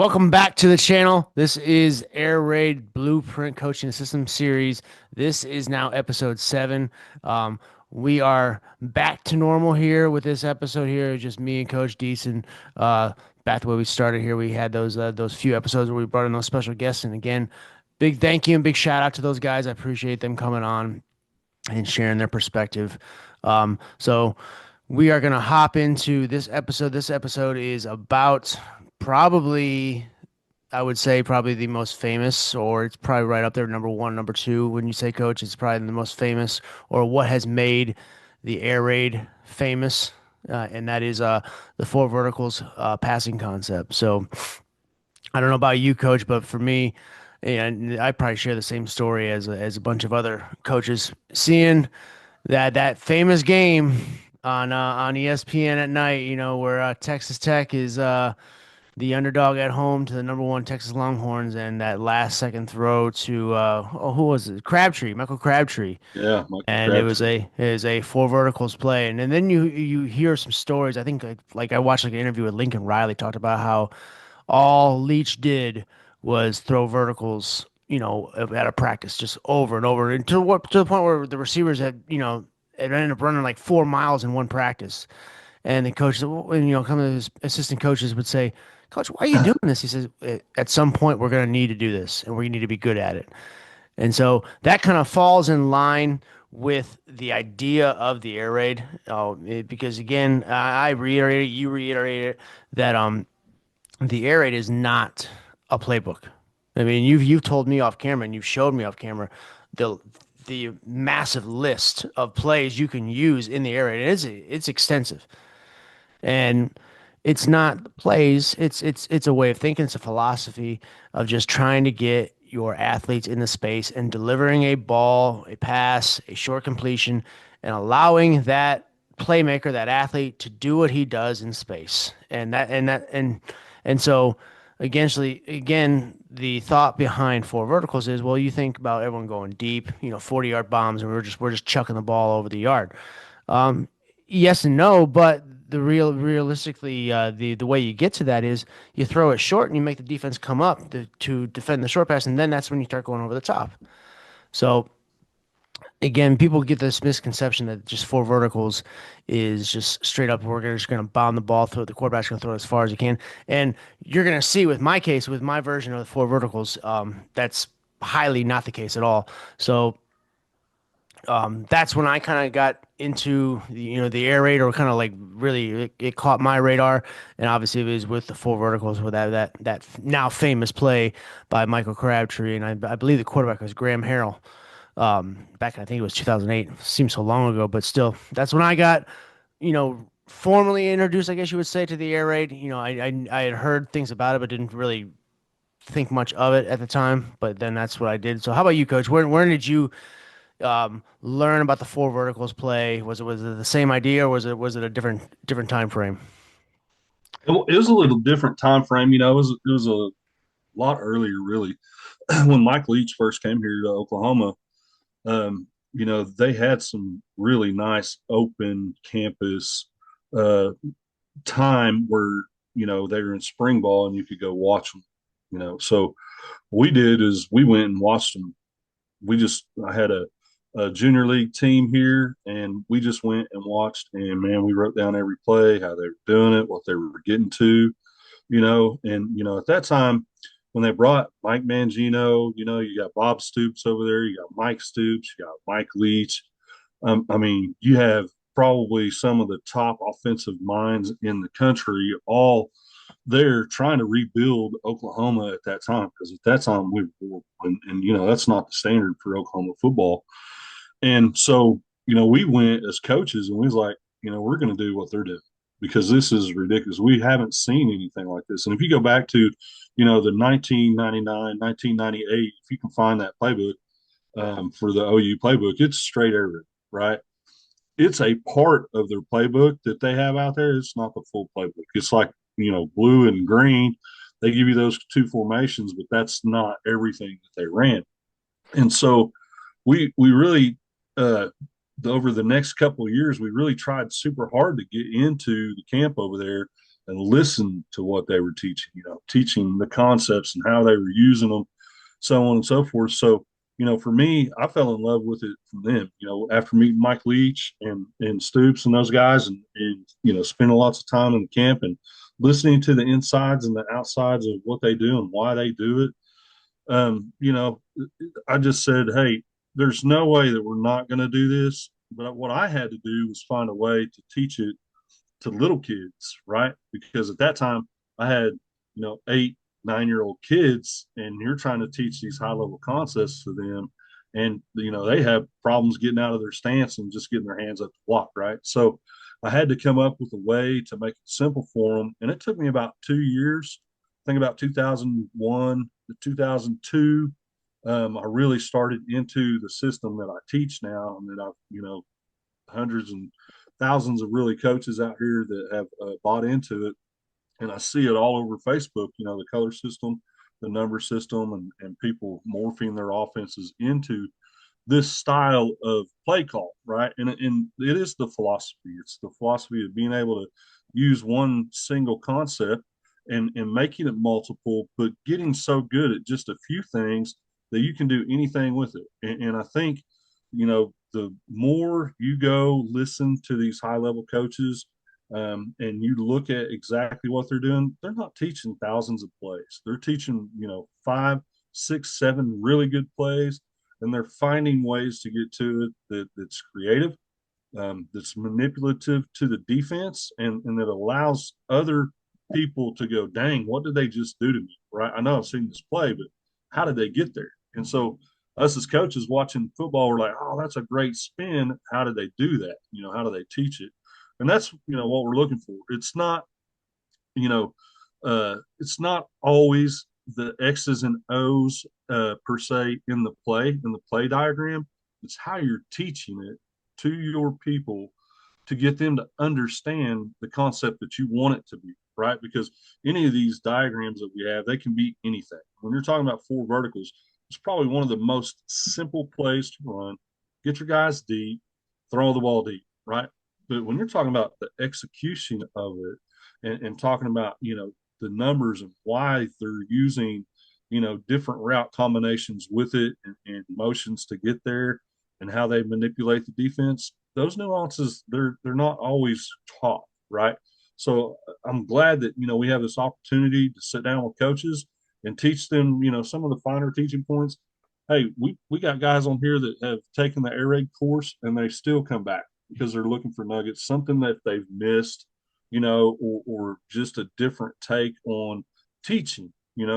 Welcome back to the channel. This is Air Raid Blueprint Coaching System Series. This is now episode 7. We are back to normal here with this episode here. Just me and Coach Deason. Back the way we started here. We had those few episodes where we brought in those special guests. And again, big thank you and big shout out to those guys. I appreciate them coming on and sharing their perspective. So we are going to hop into this episode. This episode is about probably, I would say, probably the most famous, or it's probably right up there, number one, number two. When you say coach, it's probably the most famous, or what has made the air raid famous, and that is the four verticals passing concept. So I don't know about you, coach, but for me, and I probably share the same story as a bunch of other coaches, seeing that famous game on ESPN at night, where Texas Tech is the underdog at home to the number one Texas Longhorns, and that last second throw to who was it? Crabtree, Michael Crabtree, Yeah, Michael and Crabtree. it was a four verticals play, and then you hear some stories. I think like I watched like an interview with Lincoln Riley talked about how all Leach did was throw verticals, at a practice just over and over, and to the point where the receivers had, it ended up running like 4 miles in one practice. And the coaches, and some of his assistant coaches would say, "Coach, why are you doing this?" He says, "At some point, we're going to need to do this, and we need to be good at it." And so that kind of falls in line with the idea of the air raid, because again, I reiterate it, you reiterate it, that the air raid is not a playbook. I mean, you've told me off camera and you've showed me off camera the the massive list of plays you can use in the air raid. It's extensive, and it's not plays. It's a way of thinking. It's a philosophy of just trying to get your athletes in the space and delivering a ball, a pass, a short completion, and allowing that playmaker, that athlete, to do what he does in space. And so again, the thought behind four verticals is, well, you think about everyone going deep, 40-yard bombs, and we're just chucking the ball over the yard. Yes and no, but realistically, the way you get to that is you throw it short and you make the defense come up to defend the short pass, and then that's when you start going over the top. So again, people get this misconception that just four verticals is just straight up. Just gonna bomb the ball, throw it. The quarterback's gonna throw it as far as he can, and you're gonna see with my case, with my version of the four verticals, that's highly not the case at all. So that's when I kind of got into the air raid, or kind of like really it caught my radar, and obviously it was with the four verticals with that now famous play by Michael Crabtree, and I believe the quarterback was Graham Harrell. Back in, I think it was 2008. Seems so long ago, but still, that's when I got formally introduced, I guess you would say, to the air raid. I had heard things about it, but didn't really think much of it at the time. But then that's what I did. So how about you, Coach? Where did you learn about the four verticals play? Was it the same idea, or was it a different time frame? It was a little different time frame. It was a lot earlier, really, when Mike Leach first came here to Oklahoma. They had some really nice open campus uh, time where they were in spring ball and you could go watch them. So what we did is we went and watched them. I had a junior league team here, and we just went and watched. And man, we wrote down every play, how they were doing it, what they were getting to, And at that time, when they brought Mike Mangino, you got Bob Stoops over there, you got Mike Stoops, you got Mike Leach. I mean, you have probably some of the top offensive minds in the country all there trying to rebuild Oklahoma at that time, because at that time we were, and that's not the standard for Oklahoma football. And so we went as coaches and we was like, we're going to do what they're doing because this is ridiculous. We haven't seen anything like this. And if you go back to the 1999, 1998, if you can find that playbook for the OU playbook, it's straight air, right? It's a part of their playbook that they have out there. It's not the full playbook. It's like, blue and green. They give you those two formations, but that's not everything that they ran. And so we really over the next couple of years, we really tried super hard to get into the camp over there and listen to what they were teaching, teaching the concepts and how they were using them, so on and so forth. So, for me, I fell in love with it from them, after meeting Mike Leach and Stoops and those guys and spending lots of time in the camp and listening to the insides and the outsides of what they do and why they do it. I just said, hey, there's no way that we're not going to do this. But what I had to do was find a way to teach it to little kids, right? Because at that time I had, 8, 9-year-old kids, and you're trying to teach these high level concepts to them. And, they have problems getting out of their stance and just getting their hands up to block, right? So I had to come up with a way to make it simple for them. And it took me about 2 years. I think about 2001 to 2002. I really started into the system that I teach now and that I've, hundreds and thousands of really coaches out here that have bought into it. And I see it all over Facebook, the color system, the number system, and people morphing their offenses into this style of play call, right? And it is the philosophy. It's the philosophy of being able to use one single concept and making it multiple, but getting so good at just a few things that you can do anything with it. And I think, the more you go listen to these high level coaches, and you look at exactly what they're not teaching thousands of plays. They're teaching, 5, 6, 7 really good plays, and they're finding ways to get to it that's creative, that's manipulative to the defense, and that allows other people to go, dang, what did they just do to me? Right? I know I've seen this play, but how did they get there? And so us as coaches watching football, we're like, oh, that's a great spin. How did they do that? How do they teach it? And that's what we're looking for. You know, it's not always the X's and O's per se in the play diagram. It's how you're teaching it to your people to get them to understand the concept that you want it to be, right? Because any of these diagrams that we have, they can be anything. When you're talking about four verticals, it's probably one of the most simple plays to run. Get your guys deep, throw the ball deep, right? But when you're talking about the execution of it and talking about, the numbers and why they're using, different route combinations with it and motions to get there and how they manipulate the defense, those nuances they're not always taught, right? So I'm glad that we have this opportunity to sit down with coaches and teach them, some of the finer teaching points. Hey, we got guys on here that have taken the air raid course and they still come back because they're looking for nuggets, something that they've missed, or just a different take on teaching.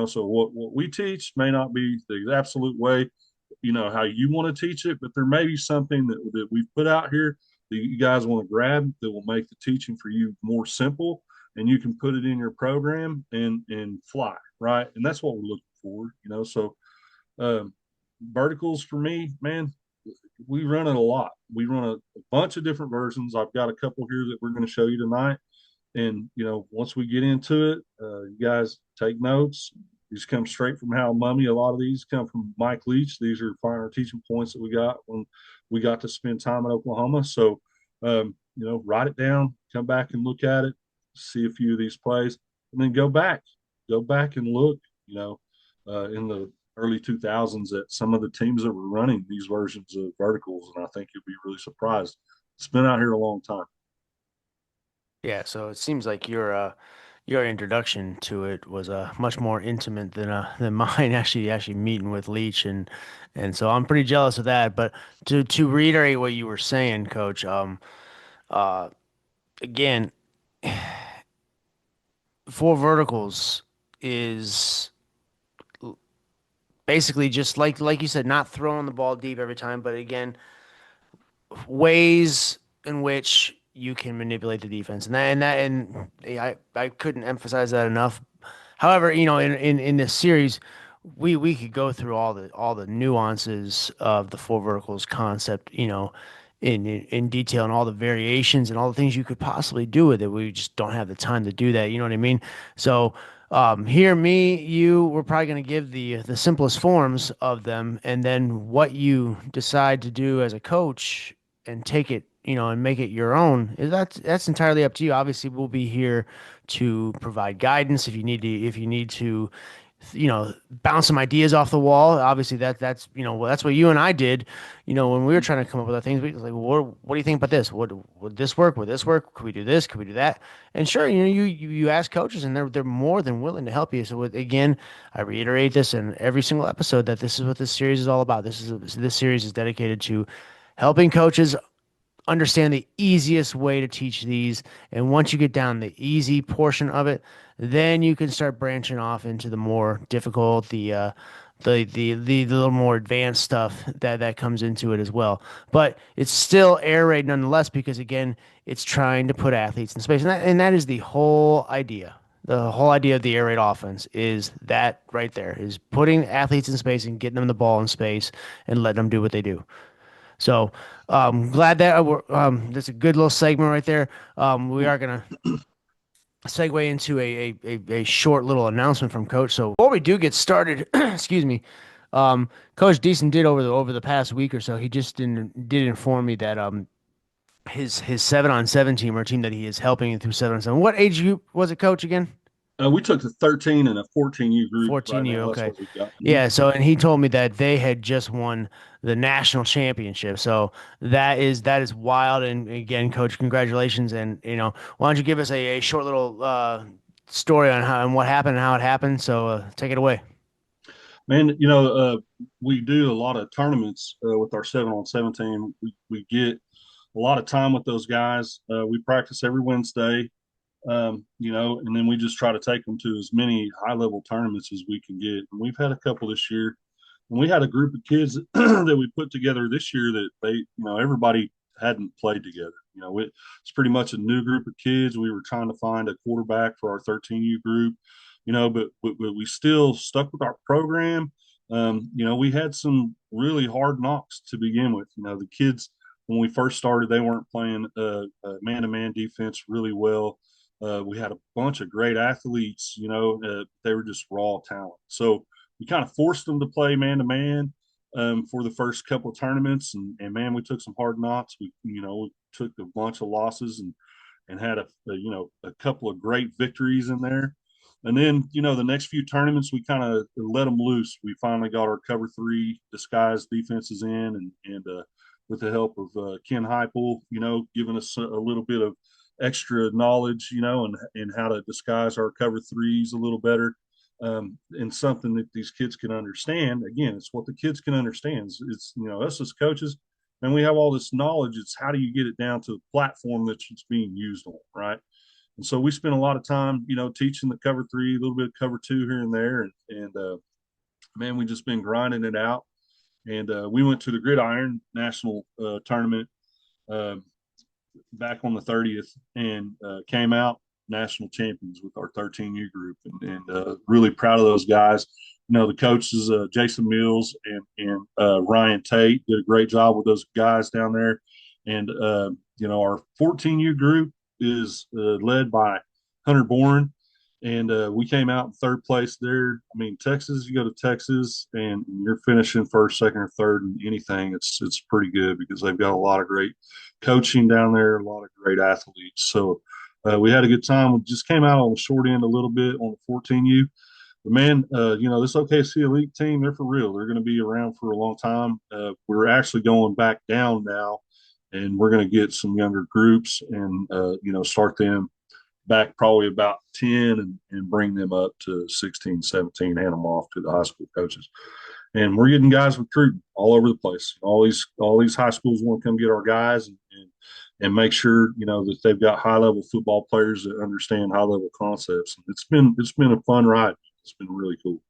So what we teach may not be the absolute way, how you want to teach it, but there may be something that we've put out here that you guys want to grab that will make the teaching for you more simple, and you can put it in your program and fly, right? And that's what we're looking for, so um, verticals for me, man, we run it a lot. We run a bunch of different versions. I've got a couple here that we're going to show you tonight. And once we get into it, you guys take notes. These come straight from Hal Mummy. A lot of these come from Mike Leach. These are finer teaching points that we got when we got to spend time in Oklahoma. So, write it down, come back and look at it, see a few of these plays, and then go back and look. In the early 2000s at some of the teams that were running these versions of verticals, and I think you'll be really surprised. It's been out here a long time. Yeah, so it seems like your introduction to it was much more intimate than mine actually meeting with Leach and so I'm pretty jealous of that. But to reiterate what you were saying, Coach, uh again, four verticals is basically just like you said, not throwing the ball deep every time, but again, ways in which you can manipulate the defense, and I couldn't emphasize that enough. However, in this series, we could go through all the nuances of the four verticals concept, in detail and all the variations and all the things you could possibly do with it. We just don't have the time to do that. You know what I mean? So here, we're probably going to give the simplest forms of them, and then what you decide to do as a coach and take it, and make it your own, that's entirely up to you. Obviously, we'll be here to provide guidance if you need to bounce some ideas off the wall. Obviously, that's what you and I did, when we were trying to come up with our things. We was like, well, what do you think about this? Would this work? Would this work? Could we do this? Could we do that? And sure, you ask coaches, and they're more than willing to help you. So again, I reiterate this in every single episode that this is what this series is all about. This series is dedicated to helping coaches understand the easiest way to teach these. And once you get down the easy portion of it, then you can start branching off into the more difficult, the little more advanced stuff that comes into it as well. But it's still air raid nonetheless because again, it's trying to put athletes in space, and that is the whole idea. The whole idea of the air raid offense is that right there is putting athletes in space and getting them the ball in space and letting them do what they do. So glad that that's a good little segment right there. We Well, are gonna segue into a short little announcement from Coach. So before we do get started, excuse me, Coach Deason did over the past week or so. He just did inform me that his 7-on-7 team, or team that he is helping through 7-on-7. What age group was it, Coach, again? we took the 13 and a 14U group right 14U, now. That's okay. what we've got. Yeah, so and he told me that they had just won the national championship. So that is wild. And again, coach, congratulations. And why don't you give us a short little story on how and what happened and how it happened. So take it away. Man, we do a lot of tournaments with our 7-on-7 team. We get a lot of time with those guys. We practice every Wednesday, and then we just try to take them to as many high level tournaments as we can get. And we've had a couple this year. And we had a group of kids that we put together this year that everybody hadn't played together. It's pretty much a new group of kids. We were trying to find a quarterback for our 13U group, but we still stuck with our program. We had some really hard knocks to begin with. The kids, when we first started, they weren't playing man to man defense really well. We had a bunch of great athletes, they were just raw talent. So we kind of forced them to play man to man for the first couple of tournaments, and man, we took some hard knocks. We took a bunch of losses and had a couple of great victories in there. And then, the next few tournaments, we kind of let them loose. We finally got our cover three disguise defenses in, and with the help of Ken Heupel, giving us a little bit of extra knowledge, and how to disguise our cover threes a little better, and something that these kids can understand. Again, it's what the kids can understand. It's us as coaches, and we have all this knowledge. It's how do you get it down to the platform that it's being used on, right? And so we spent a lot of time, teaching the cover three, a little bit of cover two here and there, and man, we just been grinding it out. And we went to the Gridiron National Tournament uh, back on the 30th, and came out national champions with our 13U group, and really proud of those guys. The coaches, Jason Mills and Ryan Tate, did a great job with those guys down there. And, our 14U group is led by Hunter Bourne, and we came out in third place there. I mean, Texas, you go to Texas and you're finishing first, second, or third in anything. It's pretty good because they've got a lot of great coaching down there, a lot of great athletes. So we had a good time. We just came out on the short end a little bit on the 14U. But man, this OKC Elite team, they're for real. They're going to be around for a long time. We're actually going back down now, and we're going to get some younger groups and, start them back probably about 10, and bring them up to 16, 17, hand them off to the high school coaches. And we're getting guys recruiting all over the place. All these high schools want to come get our guys, and make sure that they've got high level football players that understand high level concepts. And it's been a fun ride. It's been really cool.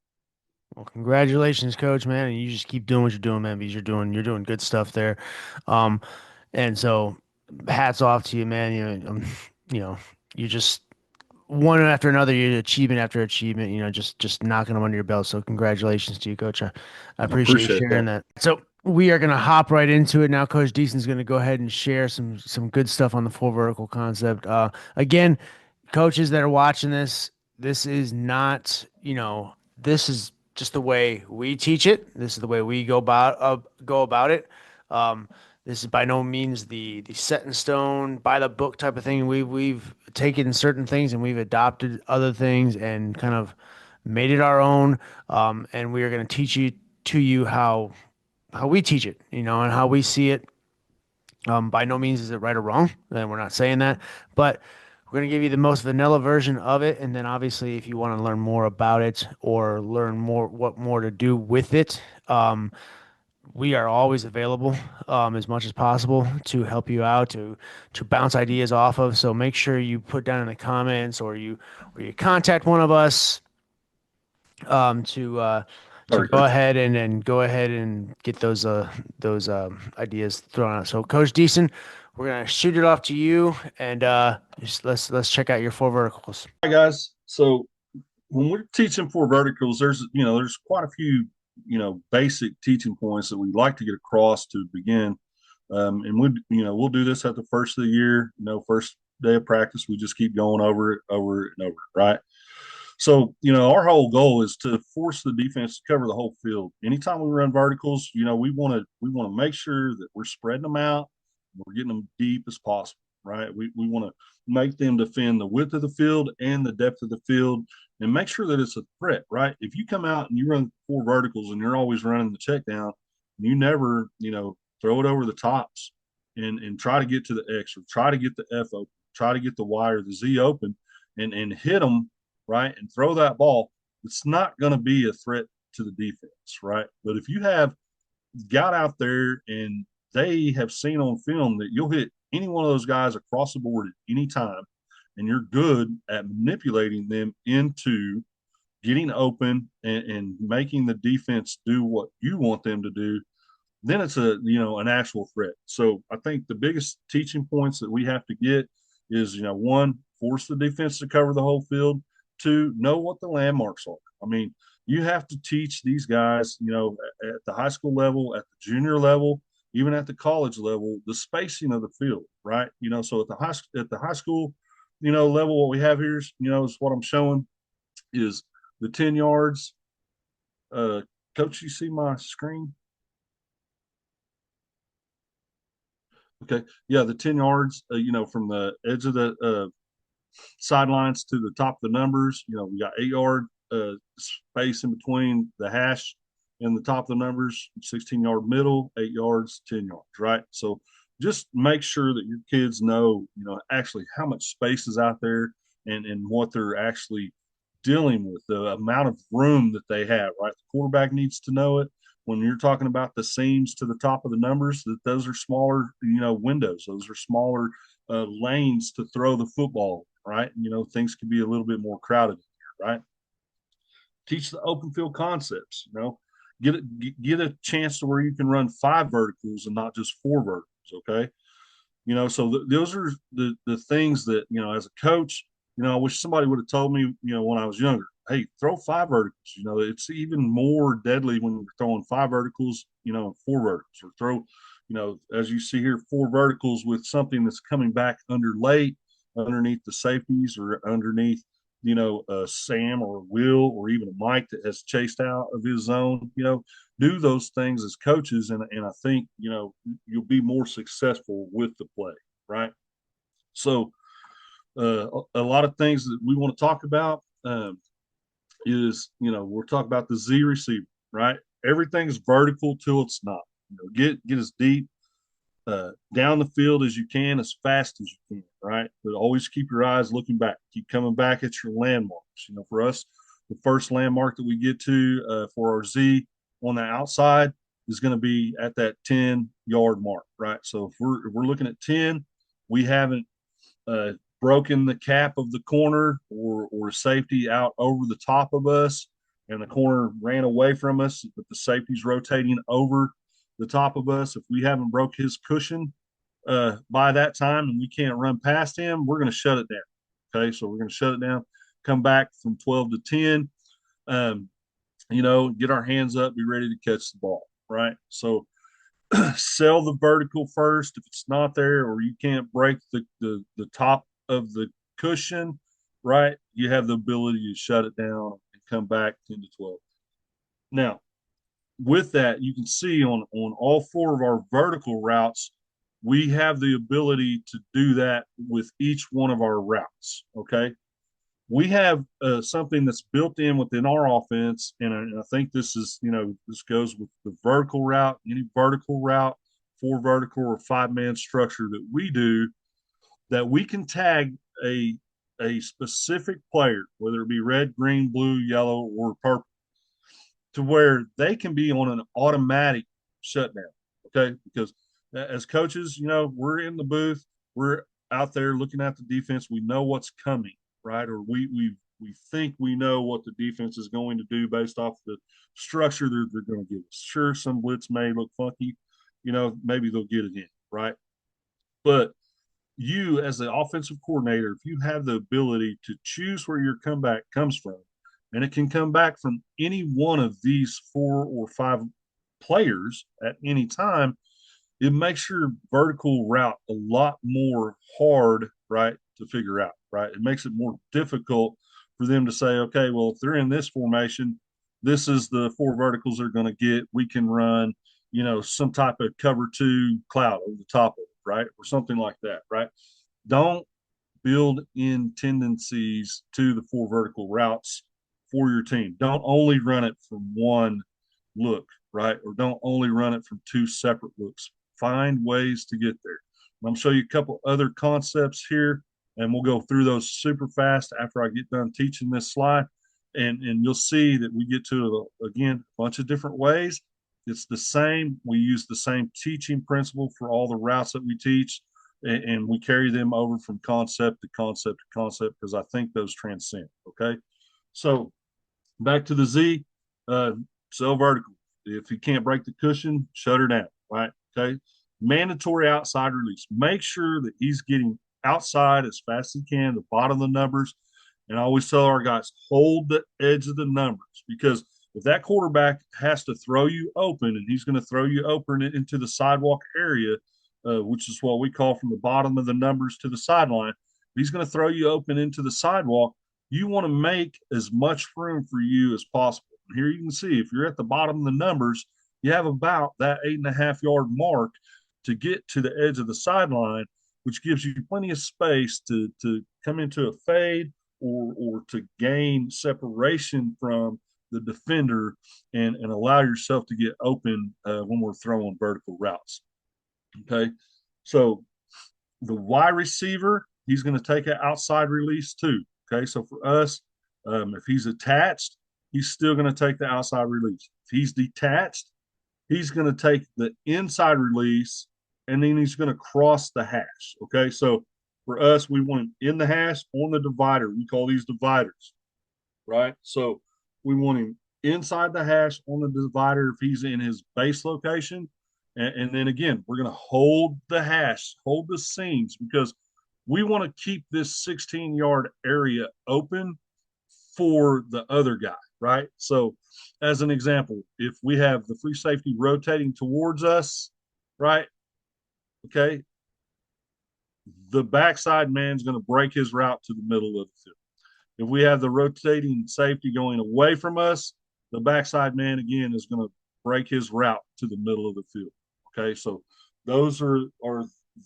Well, congratulations, coach, man, and you just keep doing what you're doing, man, because you're doing good stuff there. Um, and so hats off to you, man. You know, you just one after another, you achievement after achievement, just knocking them under your belt. So congratulations to you, coach. I I appreciate you appreciate sharing that. that. So we are gonna hop right into it now. Coach Deason's gonna go ahead and share some good stuff on the full vertical concept. Again, coaches that are watching this, this is not, this is just the way we teach it. This is the way we go about it. Um, This is by no means the set in stone, by the book type of thing. We've taken certain things and we've adopted other things and kind of made it our own. And we are going to teach you to you how we teach it, and how we see it. By no means is it right or wrong, and we're not saying that, but we're going to give you the most vanilla version of it. And then obviously, if you want to learn more about it or learn more what more to do with it, we are always available as much as possible to help you out, to bounce ideas off of. So make sure you put down in the comments or you contact one of us um, to uh, to Sorry, go coach. ahead and go ahead and get those ideas thrown out. So Coach Deason, we're gonna shoot it off to you, and just let's check out your four verticals. Hi guys. So when we're teaching four verticals, there's quite a few basic teaching points that we'd like to get across to begin. And we'll do this at the first of the year. First day of practice, we just keep going over it, over it, and over it, right? So, our whole goal is to force the defense to cover the whole field. Anytime we run verticals, we want to make sure that we're spreading them out, we're getting them deep as possible, right? We want to make them defend the width of the field and the depth of the field, and make sure that it's a threat, right? If you come out and you run four verticals and you're always running the check down, you never, throw it over the tops and try to get to the X or try to get the F open, try to get the Y or the Z open and hit them, right, and throw that ball, it's not going to be a threat to the defense, right? But if you have got out there and they have seen on film that you'll hit any one of those guys across the board at any time, and you're good at manipulating them into getting open and making the defense do what you want them to do, then it's an actual threat. So I think the biggest teaching points that we have to get is, one, force the defense to cover the whole field. Two, know what the landmarks are. I mean, you have to teach these guys, at the high school level, at the junior level, even at the college level, the spacing of the field, right? So at the high school, level, what we have here is what I'm showing is the 10 yards. Coach, you see my screen? Okay. Yeah, the 10 yards, from the edge of the sidelines to the top of the numbers. We got 8 yard space in between the hash and the top of the numbers, 16-yard middle, 8 yards, 10 yards, right? So just make sure that your kids know, actually how much space is out there and what they're actually dealing with, the amount of room that they have, right? The quarterback needs to know it. When you're talking about the seams to the top of the numbers, that those are smaller, windows. Those are smaller lanes to throw the football, right? Things can be a little bit more crowded here, right? Teach the open field concepts. Get a chance to where you can run five verticals and not just four verticals. Okay, so those are the things that as a coach, I wish somebody would have told me, when I was younger, hey, throw five verticals. It's even more deadly when you're throwing five verticals, four verticals, or throw, as you see here, four verticals with something that's coming back under late, underneath the safeties or underneath, Sam or Will or even a Mike that has chased out of his zone. Do those things as coaches, and I think you'll be more successful with the play, right? So a lot of things that we want to talk about is we're talking about the Z receiver, right? Everything's vertical till it's not. Get as deep down the field as you can, as fast as you can, right? But always keep your eyes looking back. Keep coming back at your landmarks. For us, the first landmark that we get to for our Z on the outside is going to be at that 10-yard mark, right? So if we're looking at 10, we haven't uh, broken the cap of the corner or safety out over the top of us, and the corner ran away from us, but the safety's rotating over the top of us. If we haven't broke his cushion by that time and we can't run past him, we're going to shut it down. Okay, so we're going to shut it down, come back from 12 to 10, um, get our hands up, be ready to catch the ball, right? So sell the vertical first. If it's not there or you can't break the top of the cushion, right, you have the ability to shut it down and come back 10 to 12. Now, with that, you can see on all four of our vertical routes, we have the ability to do that with each one of our routes. Okay. We have something that's built in within our offense. And I think this is, this goes with the vertical route, any vertical route, four vertical or 5-man structure that we do, that we can tag a, a specific player, whether it be red, green, blue, yellow, or purple, to where they can be on an automatic shutdown. Okay. Because as coaches, we're in the booth, we're out there looking at the defense, we know what's coming, right? Or we think we know what the defense is going to do based off the structure they're going to give us. Sure, some blitz may look funky, maybe they'll get it in, right? But you, as the offensive coordinator, if you have the ability to choose where your comeback comes from, and it can come back from any one of these 4 or 5 players at any time, it makes your vertical route a lot more hard, right, to figure out, right? It makes it more difficult for them to say, okay, well, if they're in this formation, this is the 4 verticals they're going to get. We can run, some type of cover 2 cloud over the top of it, right? Or something like that, right? Don't build in tendencies to the 4 vertical routes for your team. Don't only run it from one look, right? Or don't only run it from 2 separate looks. Find ways to get there. I'm going to show you a couple other concepts here, and we'll go through those super fast after I get done teaching this slide. And you'll see that we get to, again, a bunch of different ways. It's the same. We use the same teaching principle for all the routes that we teach, and we carry them over from concept to concept to concept because I think those transcend. Okay. So back to the Z, cell vertical. If you can't break the cushion, shut her down. Right. Okay. Mandatory outside release. Make sure that he's getting outside as fast as he can, the bottom of the numbers. And I always tell our guys, hold the edge of the numbers, because if that quarterback has to throw you open, and he's going to throw you open into the sidewalk area, which is what we call from the bottom of the numbers to the sideline, he's going to throw you open into the sidewalk. You want to make as much room for you as possible. And here you can see, if you're at the bottom of the numbers, you have about that 8.5 yard mark to get to the edge of the sideline, which gives you plenty of space to come into a fade, or to gain separation from the defender, and allow yourself to get open when we're throwing vertical routes. Okay. So the Y receiver, he's going to take an outside release too. Okay. So for us, if he's attached, he's still going to take the outside release. If he's detached, he's going to take the inside release, and then he's going to cross the hash. Okay. So for us, we want him in the hash on the divider. We call these dividers, right? So we want him inside the hash on the divider if he's in his base location. And then again, we're going to hold the hash, hold the seams, because we want to keep this 16-yard area open for the other guy, right? So, as an example, if we have the free safety rotating towards us, right? Okay, the backside man's going to break his route to the middle of the field. If we have the rotating safety going away from us, the backside man again is going to break his route to the middle of the field. Okay, so those are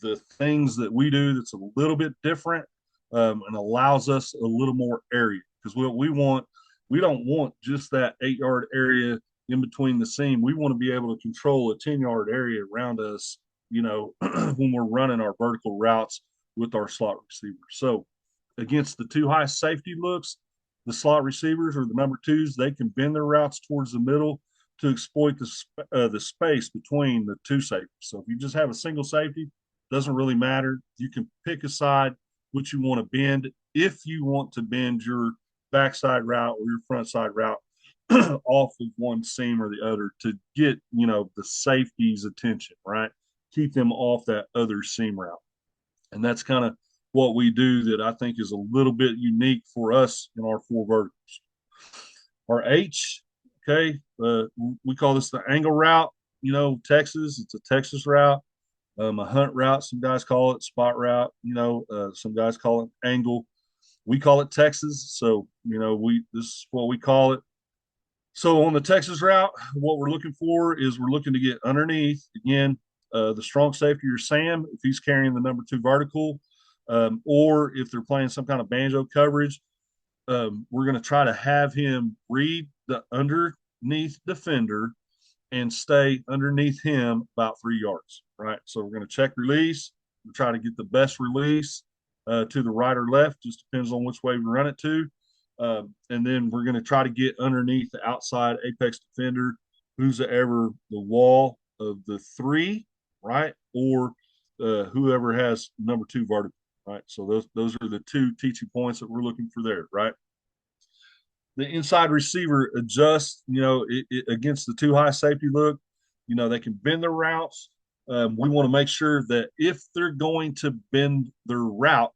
the things that we do that's a little bit different, and allows us a little more area, because what we don't want just that 8 yard area in between the seam. We want to be able to control a 10 yard area around us, when we're running our vertical routes with our slot receivers. So against the 2 high safety looks, the slot receivers or the number 2s, they can bend their routes towards the middle to exploit the space between the 2 safeties. So if you just have a single safety, doesn't really matter. You can pick a side which you want to bend. If you want to bend your backside route or your front side route off of one seam or the other to get, the safety's attention, right? Keep them off that other seam route. And that's kind of what we do that I think is a little bit unique for us in our 4 verticals. Our H, okay, we call this the angle route. Texas, it's a Texas route, a hunt route. Some guys call it spot route. Some guys call it angle. We call it Texas. So, this is what we call it. So on the Texas route, what we're looking for is we're looking to get underneath again. the strong safety or Sam if he's carrying the number two vertical, or if they're playing some kind of banjo coverage, we're going to try to have him read the underneath defender and stay underneath him about 3 yards, right? So we're going to check release. We try to get the best release to the right or left, just depends on which way we run it to. And then we're going to try to get underneath the outside apex defender, who's ever the wall of the three, right? Or whoever has number two vertical, right? So those are the two teaching points that we're looking for there, right? The inside receiver adjusts, against the too high safety look. They can bend their routes. We want to make sure that if they're going to bend their route,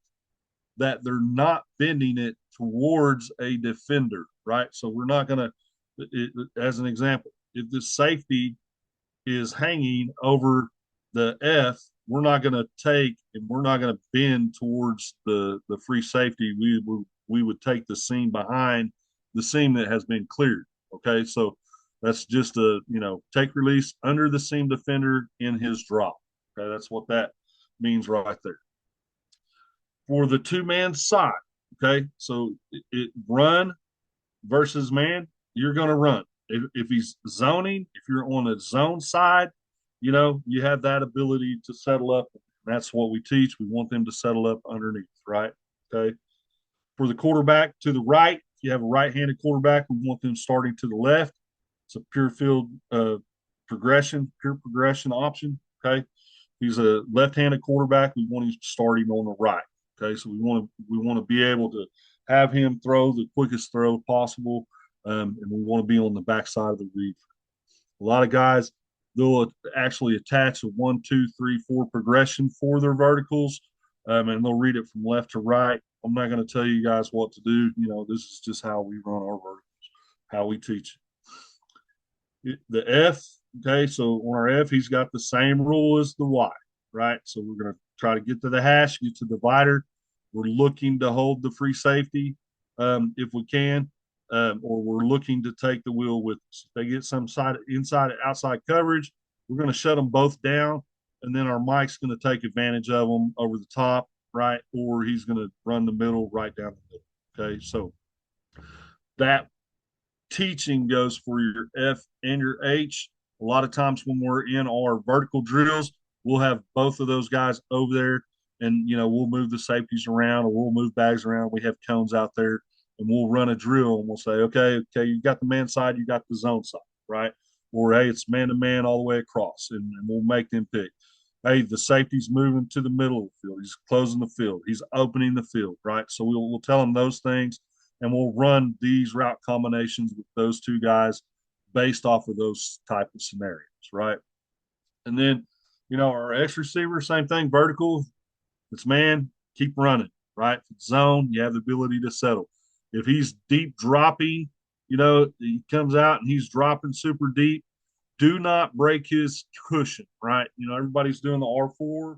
that they're not bending it towards a defender, right? So we're not going to, as an example, if the safety is hanging over the F, we're not going to take and we're not going to bend towards the free safety. We would take the seam behind the seam that has been cleared. Okay, so that's just a take release under the seam defender in his drop. Okay, that's what that means right there. For the two-man side, okay, so it run versus man, you're going to run. If he's zoning, if you're on the zone side, you have that ability to settle up. That's what we teach. We want them to settle up underneath, right? Okay. For the quarterback to the right, if you have a right-handed quarterback, we want them starting to the left. It's a pure field pure progression option. Okay. He's a left-handed quarterback. We want him starting on the right. Okay. So we want to be able to have him throw the quickest throw possible, and we want to be on the backside of the read. A lot of guys, they'll actually attach a 1, 2, 3, 4 progression for their verticals, and they'll read it from left to right. I'm not going to tell you guys what to do. This is just how we run our verticals, how we teach it. The F, okay, so on our F, he's got the same rule as the Y, right? So we're going to try to get to the hash, get to the divider. We're looking to hold the free safety if we can, or we're looking to take the wheel with us. If they get some side, inside, outside coverage, we're going to shut them both down, and then our Mike's going to take advantage of them over the top, right? Or he's going to run the middle, right down the middle. Okay, so that teaching goes for your F and your H. A lot of times when we're in our vertical drills, we'll have both of those guys over there, and we'll move the safeties around or we'll move bags around. We have cones out there, and we'll run a drill and we'll say, okay, you got the man side, you got the zone side, right? Or hey, it's man to man all the way across, and we'll make them pick. Hey, the safety's moving to the middle of the field. He's closing the field. He's opening the field, right? So we'll tell them those things, and we'll run these route combinations with those two guys based off of those type of scenarios, right? And then, our X receiver, same thing, vertical. It's man, keep running, right? If it's zone, you have the ability to settle. If he's deep dropping, he comes out and he's dropping super deep, do not break his cushion, right? Everybody's doing the R4.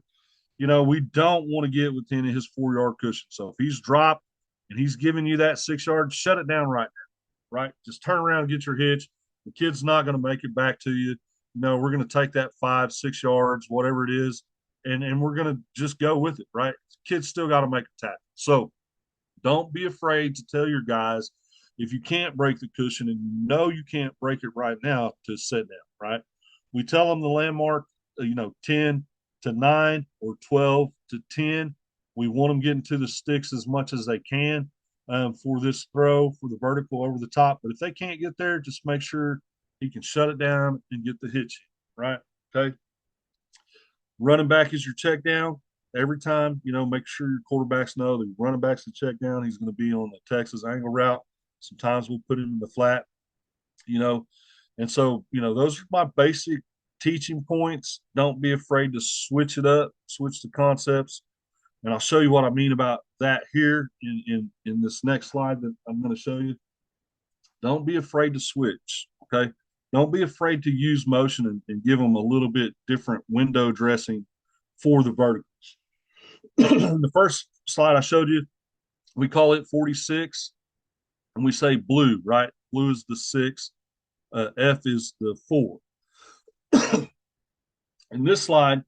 We don't want to get within his 4 yard cushion. So if he's dropped and he's giving you that 6 yards, shut it down right now, right? Just turn around and get your hitch. The kid's not going to make it back to you. We're going to take that 5, 6 yards, whatever it is, and we're going to just go with it, right? The kid's still got to make a tackle. So don't be afraid to tell your guys if you can't break the cushion and you can't break it right now to sit down, right? We tell them the landmark, 10 to 9 or 12 to 10. We want them getting to the sticks as much as they can for this throw, for the vertical over the top. But if they can't get there, just make sure he can shut it down and get the hitch, right? Okay. Running back is your check down. Every time, make sure your quarterbacks know that running back's the check down. He's going to be on the Texas angle route. Sometimes we'll put him in the flat, and so, those are my basic teaching points. Don't be afraid to switch it up, switch the concepts. And I'll show you what I mean about that here in this next slide that I'm going to show you. Don't be afraid to switch. Okay. Don't be afraid to use motion and give them a little bit different window dressing for the verticals. The first slide I showed you, we call it 46, and we say blue, right? Blue is the 6, F is the 4. In this slide,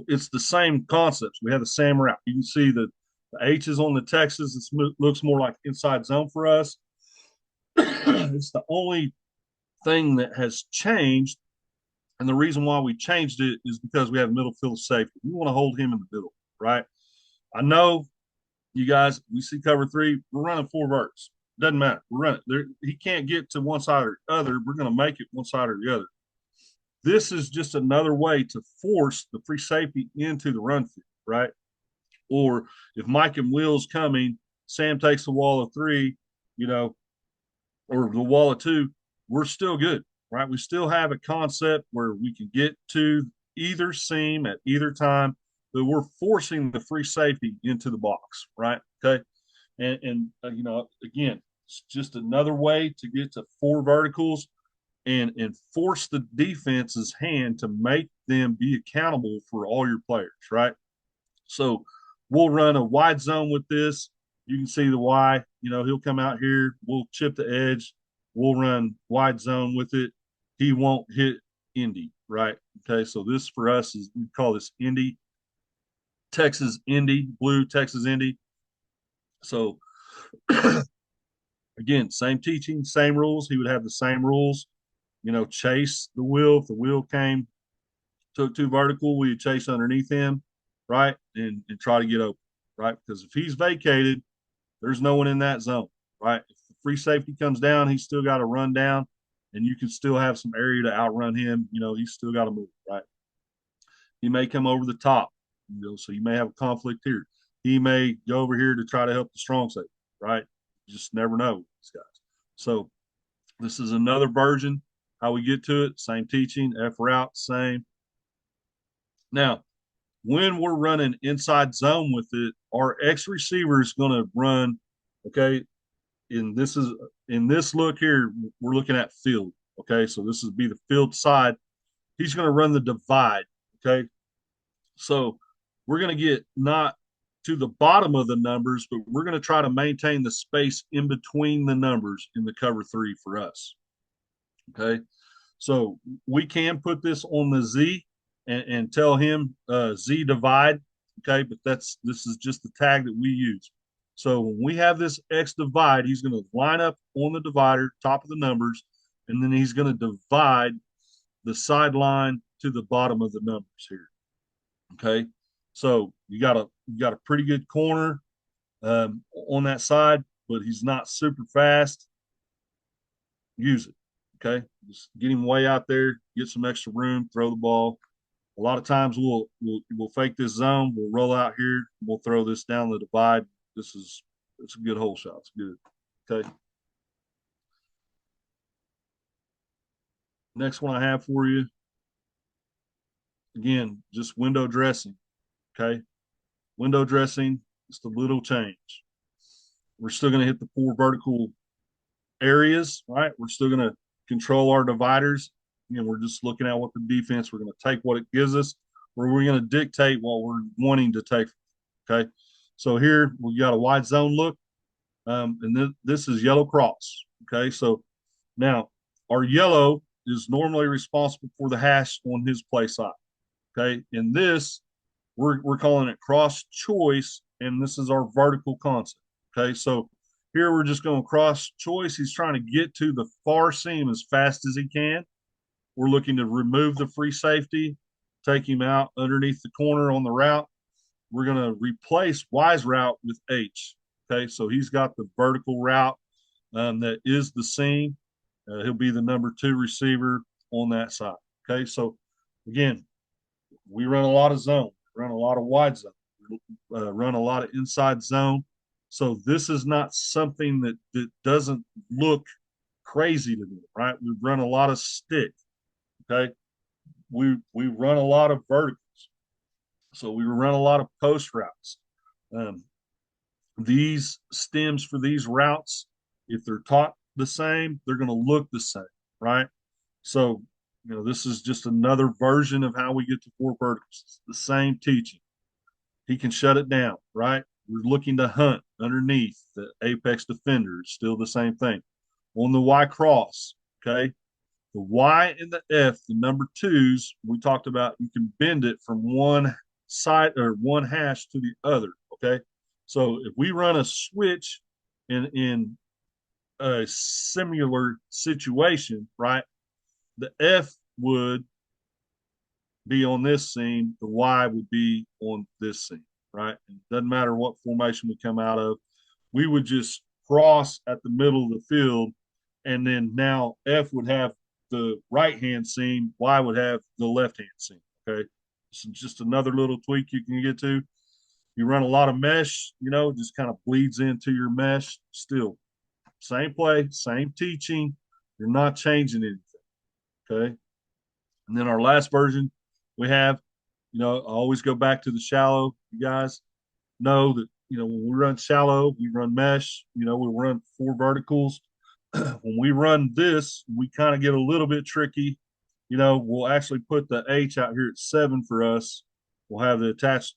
it's the same concepts. We have the same route. You can see the H is on the Texas. It looks more like inside zone for us. It's the only thing that has changed. And the reason why we changed it is because we have middle field safety. We want to hold him in the middle, right? I know you guys, we see cover three, we're running four verts. Doesn't matter. We're running. He can't get to one side or the other. We're going to make it one side or the other. This is just another way to force the free safety into the run field, right? Or if Mike and Will's coming, Sam takes the wall of three, you know, or the wall of two, we're still good, right? We still have a concept where we can get to either seam at either time, but we're forcing the free safety into the box, right? Okay. Again, it's just another way to get to four verticals and force the defense's hand to make them be accountable for all your players, right? So we'll run a wide zone with this. You can see the Y. He'll come out here. We'll chip the edge. We'll run wide zone with it. He won't hit Indy, right? Okay, so this for us is we call this Indy, Texas Indy, blue Texas Indy. So again, same teaching, same rules. He would have the same rules. Chase the wheel. If the wheel came, took two vertical, we would chase underneath him, right? And try to get open, right? Because if he's vacated, there's no one in that zone, right? If the free safety comes down, he's still got to run down, and you can still have some area to outrun him. He's still got to move, right? He may come over the top, so you may have a conflict here. He may go over here to try to help the strong safety, right? You just never know with these guys. So this is another version. How we get to it, same teaching, F route, same. Now, when we're running inside zone with it, our X receiver is going to run, okay, in this look here, we're looking at field. Okay, so this would be the field side. He's going to run the divide. Okay, so we're going to get not to the bottom of the numbers, but we're going to try to maintain the space in between the numbers in the cover three for us. Okay, so we can put this on the Z and tell him Z divide. Okay, but this is just the tag that we use. So when we have this X divide, he's going to line up on the divider, top of the numbers, and then he's going to divide the sideline to the bottom of the numbers here. Okay, so you got a pretty good corner on that side, but he's not super fast. Use it. Okay, just get him way out there, get some extra room, throw the ball. A lot of times we'll fake this zone, we'll roll out here, we'll throw this down the divide. It's a good hole shot. It's good. Okay. Next one I have for you, again, just window dressing. Okay. Window dressing, just a little change. We're still going to hit the four vertical areas, right? We're still going to control our dividers. We're just looking at what the defense, we're going to take what it gives us, or we're going to dictate what we're wanting to take. Okay. So here we got a wide zone look, and this is yellow cross. Okay. So now our yellow is normally responsible for the hash on his play side. Okay. In this, we're calling it cross choice, and this is our vertical concept. Okay. So here we're just going cross choice. He's trying to get to the far seam as fast as he can. We're looking to remove the free safety, take him out underneath the corner on the route. We're going to replace Y's route with H. Okay, so he's got the vertical route that is the seam. He'll be the number two receiver on that side. Okay, so again, we run a lot of zone, run a lot of wide zone, run a lot of inside zone. So this is not something that doesn't look crazy to me, right? We run a lot of stick. Okay, we run a lot of verticals, so we run a lot of post routes. Um, these stems for these routes, if they're taught the same, they're going to look the same, right? So this is just another version of how we get to four verticals. It's the same teaching. He can shut it down, right? We're looking to hunt underneath the apex defender. It's still the same thing. On the Y cross, okay? The Y and the F, the number twos, we talked about, you can bend it from one side or one hash to the other. Okay. So if we run a switch in a similar situation, right, the F would be on this seam, the Y would be on this seam, right? And it doesn't matter what formation we come out of, we would just cross at the middle of the field, and then now F would have the right hand seam, Y would have the left hand seam. Okay. So just another little tweak you can get to. You run a lot of mesh, just kind of bleeds into your mesh. Still, same play, same teaching. You're not changing anything. Okay. And then our last version we have, I always go back to the shallow. You guys know that, when we run shallow, we run mesh, we run four verticals. When we run this, we kind of get a little bit tricky. We'll actually put the H out here at 7 for us. We'll have the attached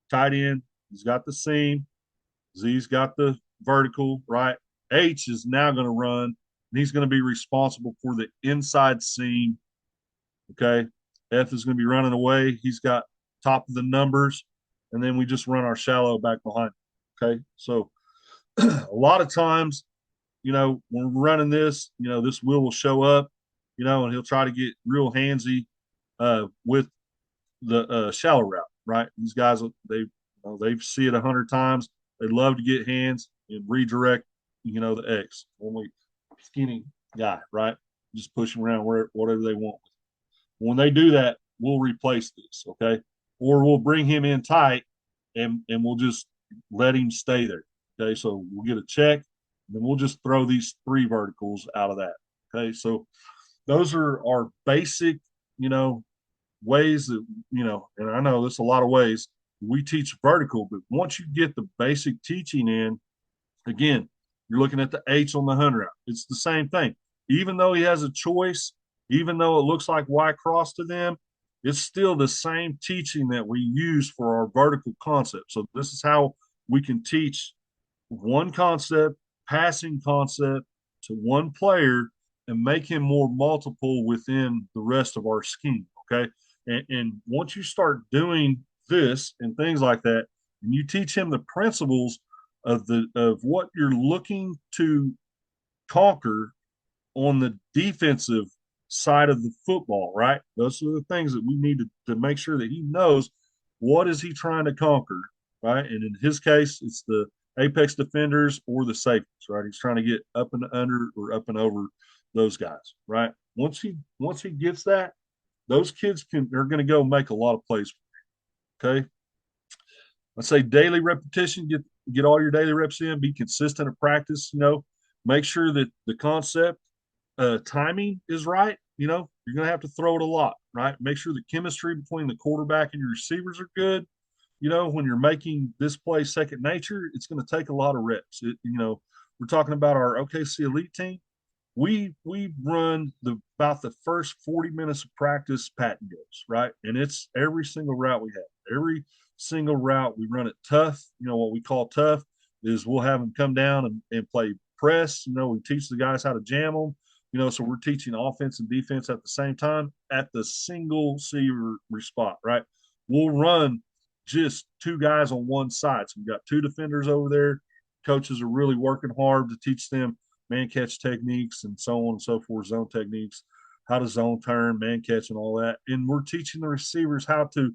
tight end. He's got the seam. Z's got the vertical, right? H is now going to run, and he's going to be responsible for the inside seam. Okay. F is going to be running away. He's got top of the numbers, and then we just run our shallow back behind. Okay. So a lot of times, when we're running this, this will show up, and he'll try to get real handsy with the shallow route, right? These guys, they see it 100 times. They love to get hands and redirect, the X. Only skinny guy, right? Just push him around whatever they want. When they do that, we'll replace this, okay? Or we'll bring him in tight, and we'll just let him stay there. Okay, so we'll get a check, and then we'll just throw these three verticals out of that. Okay, so those are our basic, ways that, and I know there's a lot of ways we teach vertical, but once you get the basic teaching in, again, you're looking at the H on the 100 route. It's the same thing. Even though he has a choice, even though it looks like Y cross to them, it's still the same teaching that we use for our vertical concept. So this is how we can teach one concept, passing concept to one player and make him more multiple within the rest of our scheme. Okay. And once you start doing this and things like that, and you teach him the principles of what you're looking to conquer on the defensive side of the football, right? Those are the things that we need to make sure that he knows what is he trying to conquer, right? And in his case, it's the apex defenders or the safeties, right? He's trying to get up and under or up and over those guys, right? Once he gets that, those kids are going to go make a lot of plays. Okay, let's say daily repetition. Get all your daily reps in. Be consistent at practice. Make sure that the concept timing is right. You're going to have to throw it a lot, right? Make sure the chemistry between the quarterback and your receivers are good. When you're making this play second nature, it's going to take a lot of reps. We're talking about our OKC Elite team. We run about the first 40 minutes of practice patent goes, right? And it's every single route we have. Every single route we run it tough. What we call tough is we'll have them come down and play press. We teach the guys how to jam them. So we're teaching offense and defense at the same time at the single receiver spot, right? We'll run just two guys on one side. So we've got two defenders over there. Coaches are really working hard to teach them man catch techniques and so on and so forth, zone techniques, how to zone turn, man catch, and all that. And we're teaching the receivers how to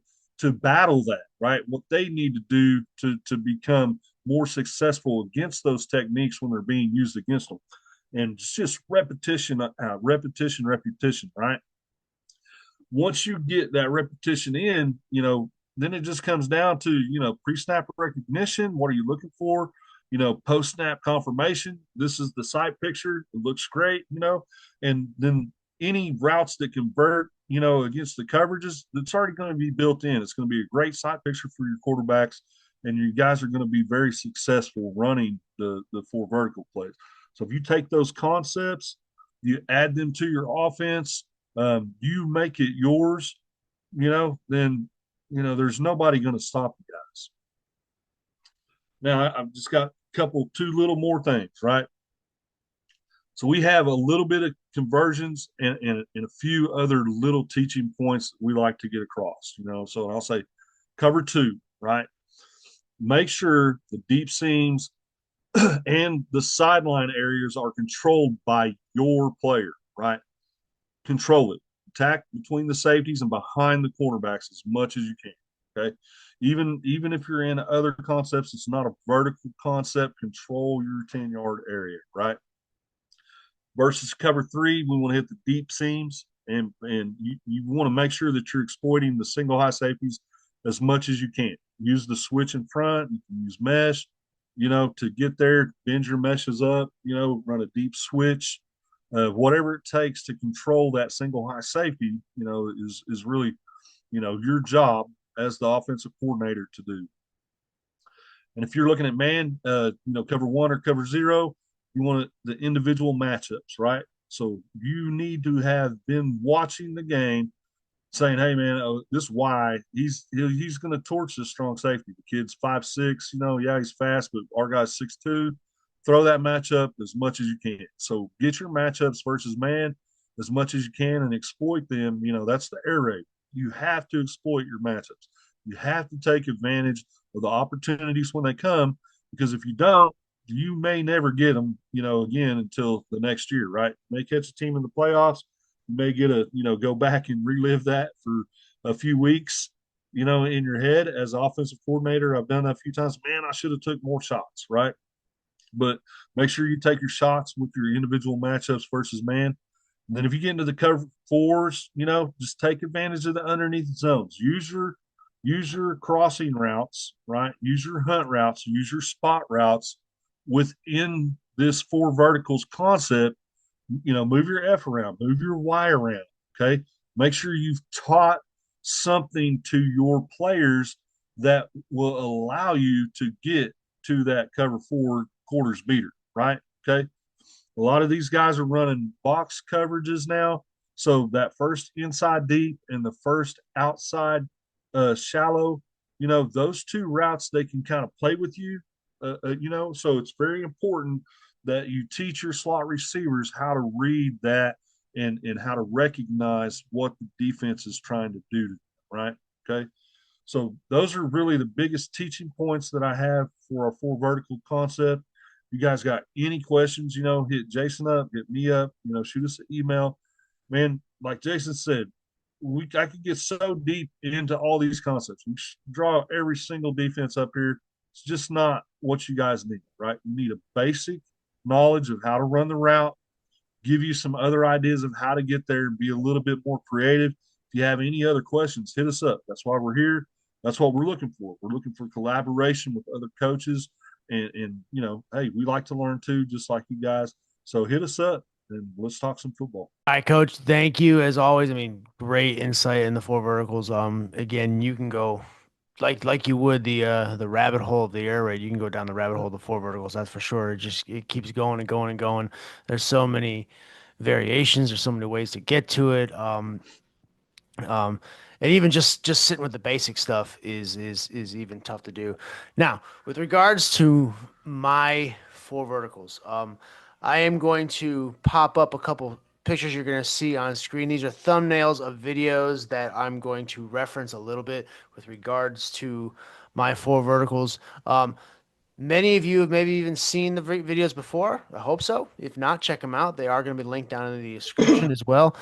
battle that, right? What they need to do to become more successful against those techniques when they're being used against them. And it's just repetition, repetition, right? Once you get that repetition in, then it just comes down to, pre-snap recognition. What are you looking for? Post-snap confirmation. This is the sight picture. It looks great, and then any routes that convert, against the coverages, that's already going to be built in. It's going to be a great sight picture for your quarterbacks, and you guys are going to be very successful running the four vertical plays. So if you take those concepts, you add them to your offense, you make it yours, then there's nobody going to stop you guys. Now I've just got two little more things, right? So we have a little bit of conversions and a few other little teaching points we like to get across. So I'll say cover two, right? Make sure the deep seams and the sideline areas are controlled by your player, right? Control it. Attack between the safeties and behind the cornerbacks as much as you can. Okay. Even if you're in other concepts, it's not a vertical concept. Control your 10-yard area, right? Versus cover three, we want to hit the deep seams, and you want to make sure that you're exploiting the single high safeties as much as you can. Use the switch in front. You can use mesh, to get there. Bend your meshes up. Run a deep switch. Whatever it takes to control that single high safety, is really, your job as the offensive coordinator to do. And if you're looking at man, cover one or cover zero, you want the individual matchups, right? So you need to have been watching the game, saying, "Hey, man, this Y, he's going to torch this strong safety. The kid's 5'6", yeah, he's fast, but our guy's 6'2". Throw that matchup as much as you can. So get your matchups versus man as much as you can and exploit them. That's the air raid. You have to exploit your matchups. You have to take advantage of the opportunities when they come, because if you don't, you may never get them, again until the next year, right? You may catch a team in the playoffs. You may get go back and relive that for a few weeks, in your head. As offensive coordinator, I've done that a few times. Man, I should have took more shots, right? But make sure you take your shots with your individual matchups versus man. And then if you get into the cover fours, just take advantage of the underneath zones. Use your crossing routes, right? Use your hunt routes, use your spot routes within this four verticals concept. Move your F around, move your Y around. Okay. Make sure you've taught something to your players that will allow you to get to that cover four quarters beater, right? Okay. A lot of these guys are running box coverages now. So that first inside deep and the first outside shallow, those two routes, they can kind of play with you, so it's very important that you teach your slot receivers how to read that and how to recognize what the defense is trying to do, right? Okay. So those are really the biggest teaching points that I have for our four vertical concept. You guys got any questions, hit Jason up, hit me up, shoot us an email. Man, like Jason said, I could get so deep into all these concepts. We draw every single defense up here. It's just not what you guys need, right? You need a basic knowledge of how to run the route, give you some other ideas of how to get there and be a little bit more creative. If you have any other questions, hit us up. That's why we're here. That's what we're looking for. We're looking for collaboration with other coaches. And hey, we like to learn too, just like you guys. So hit us up and let's talk some football. All right, Coach. Thank you as always. I mean, great insight in the four verticals. Again, you can go like you would the rabbit hole of the air raid. You can go down the rabbit hole of the four verticals. That's for sure. It keeps going and going and going. There's so many variations. There's so many ways to get to it. Um, and even just sitting with the basic stuff is even tough to do. Now, with regards to my four verticals, I am going to pop up a couple pictures you're going to see on screen. These are thumbnails of videos that I'm going to reference a little bit with regards to my four verticals. Many of you have maybe even seen the videos before. I hope so. If not, check them out. They are going to be linked down in the description as well.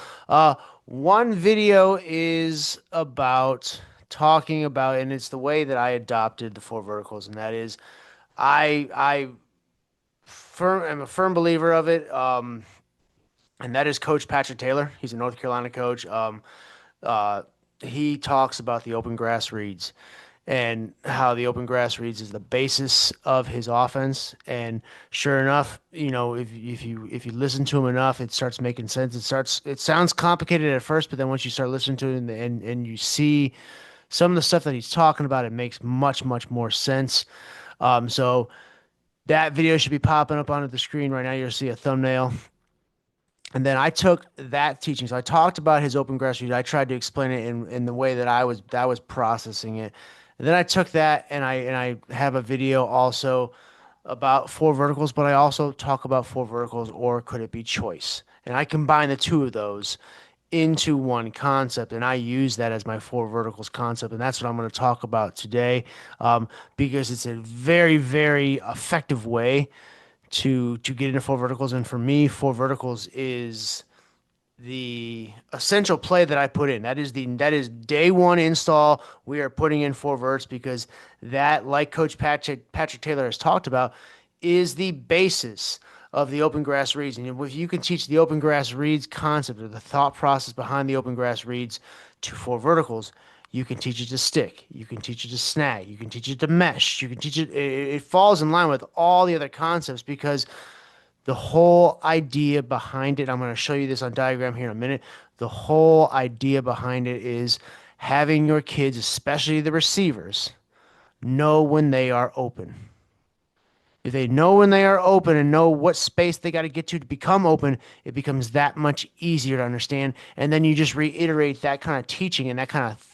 One video is about talking about, and it's the way that I adopted the four verticals, and that is, I am a firm believer of it. And that is Coach Patrick Taylor. He's a North Carolina coach. Uh, he talks about the open grass reads and how the open grass reads is the basis of his offense. And sure enough, if you listen to him enough, it starts making sense. It sounds complicated at first, but then once you start listening to it and you see some of the stuff that he's talking about, it makes much, much more sense. So that video should be popping up onto the screen right now. You'll see a thumbnail. And then I took that teaching. So I talked about his open grass read. I tried to explain it in the way that I was processing it. And then I took that and I have a video also about four verticals, but I also talk about four verticals or could it be choice? And I combine the two of those into one concept, and I use that as my four verticals concept, and that's what I'm going to talk about today, because it's a very, very effective way to get into four verticals. And for me, four verticals is the essential play that I put in. That is day one install. We are putting in four verts because that, like Coach Patrick Taylor has talked about, is the basis of the open grass reads. And if you can teach the open grass reads concept or the thought process behind the open grass reads to four verticals, you can teach it to stick. You can teach it to snag. You can teach it to mesh. You can teach it. It falls in line with all the other concepts because the whole idea behind it, I'm going to show you this on diagram here in a minute. The whole idea behind it is having your kids, especially the receivers, know when they are open. If they know when they are open and know what space they got to get to become open, it becomes that much easier to understand. And then you just reiterate that kind of teaching and that kind of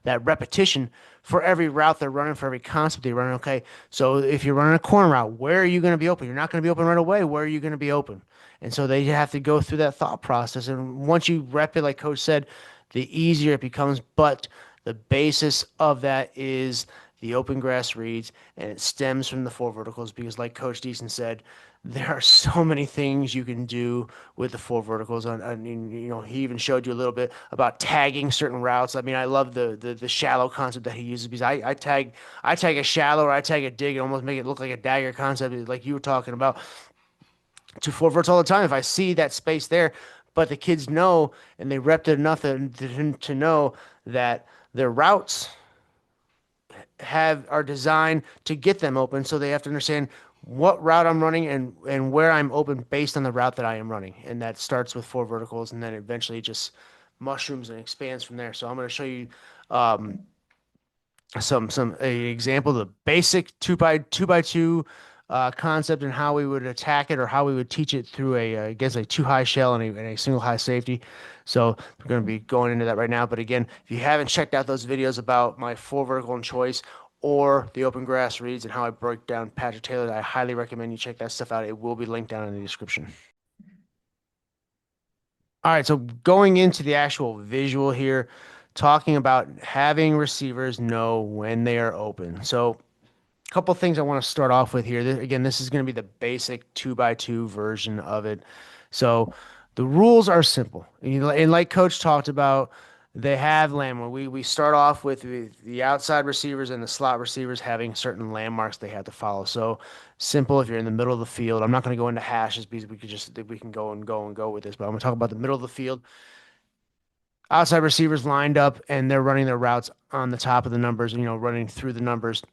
that repetition for every route they're running, for every concept they're running. Okay, so if you're running a corner route, where are you going to be open? You're not going to be open right away. Where are you going to be open? And so they have to go through that thought process. And once you rep it, like Coach said, the easier it becomes. But the basis of that is the open grass reads, and it stems from the four verticals because, like Coach Deason said, there are so many things you can do with the four verticals. I mean, he even showed you a little bit about tagging certain routes. I mean, I love the shallow concept that he uses because I tag a shallow or I tag a dig and almost make it look like a dagger concept, like you were talking about, to four verts all the time. If I see that space there, but the kids know and they repped it enough to know that their routes are designed to get them open, so they have to understand what route I'm running and where I'm open based on the route that I am running. And that starts with four verticals and then eventually just mushrooms and expands from there. So I'm going to show you some a example of the basic two by two concept and how we would attack it or how we would teach it through against a two high shell and a single high safety. So we're going to be going into that right now. But again, if you haven't checked out those videos about my four vertical and choice or the open grass reads and how I break down Patrick Taylor, I highly recommend you check that stuff out. It will be linked down in the description. All right, so going into the actual visual here, talking about having receivers know when they are open. So couple things I want to start off with here. Again, this is going to be the basic two by two version of it. So the rules are simple. And like Coach talked about, they have landmark. We start off with the outside receivers and the slot receivers having certain landmarks they have to follow. So simple if you're in the middle of the field. I'm not going to go into hashes because we can go with this, but I'm going to talk about the middle of the field. Outside receivers lined up and they're running their routes on the top of the numbers, running through the numbers.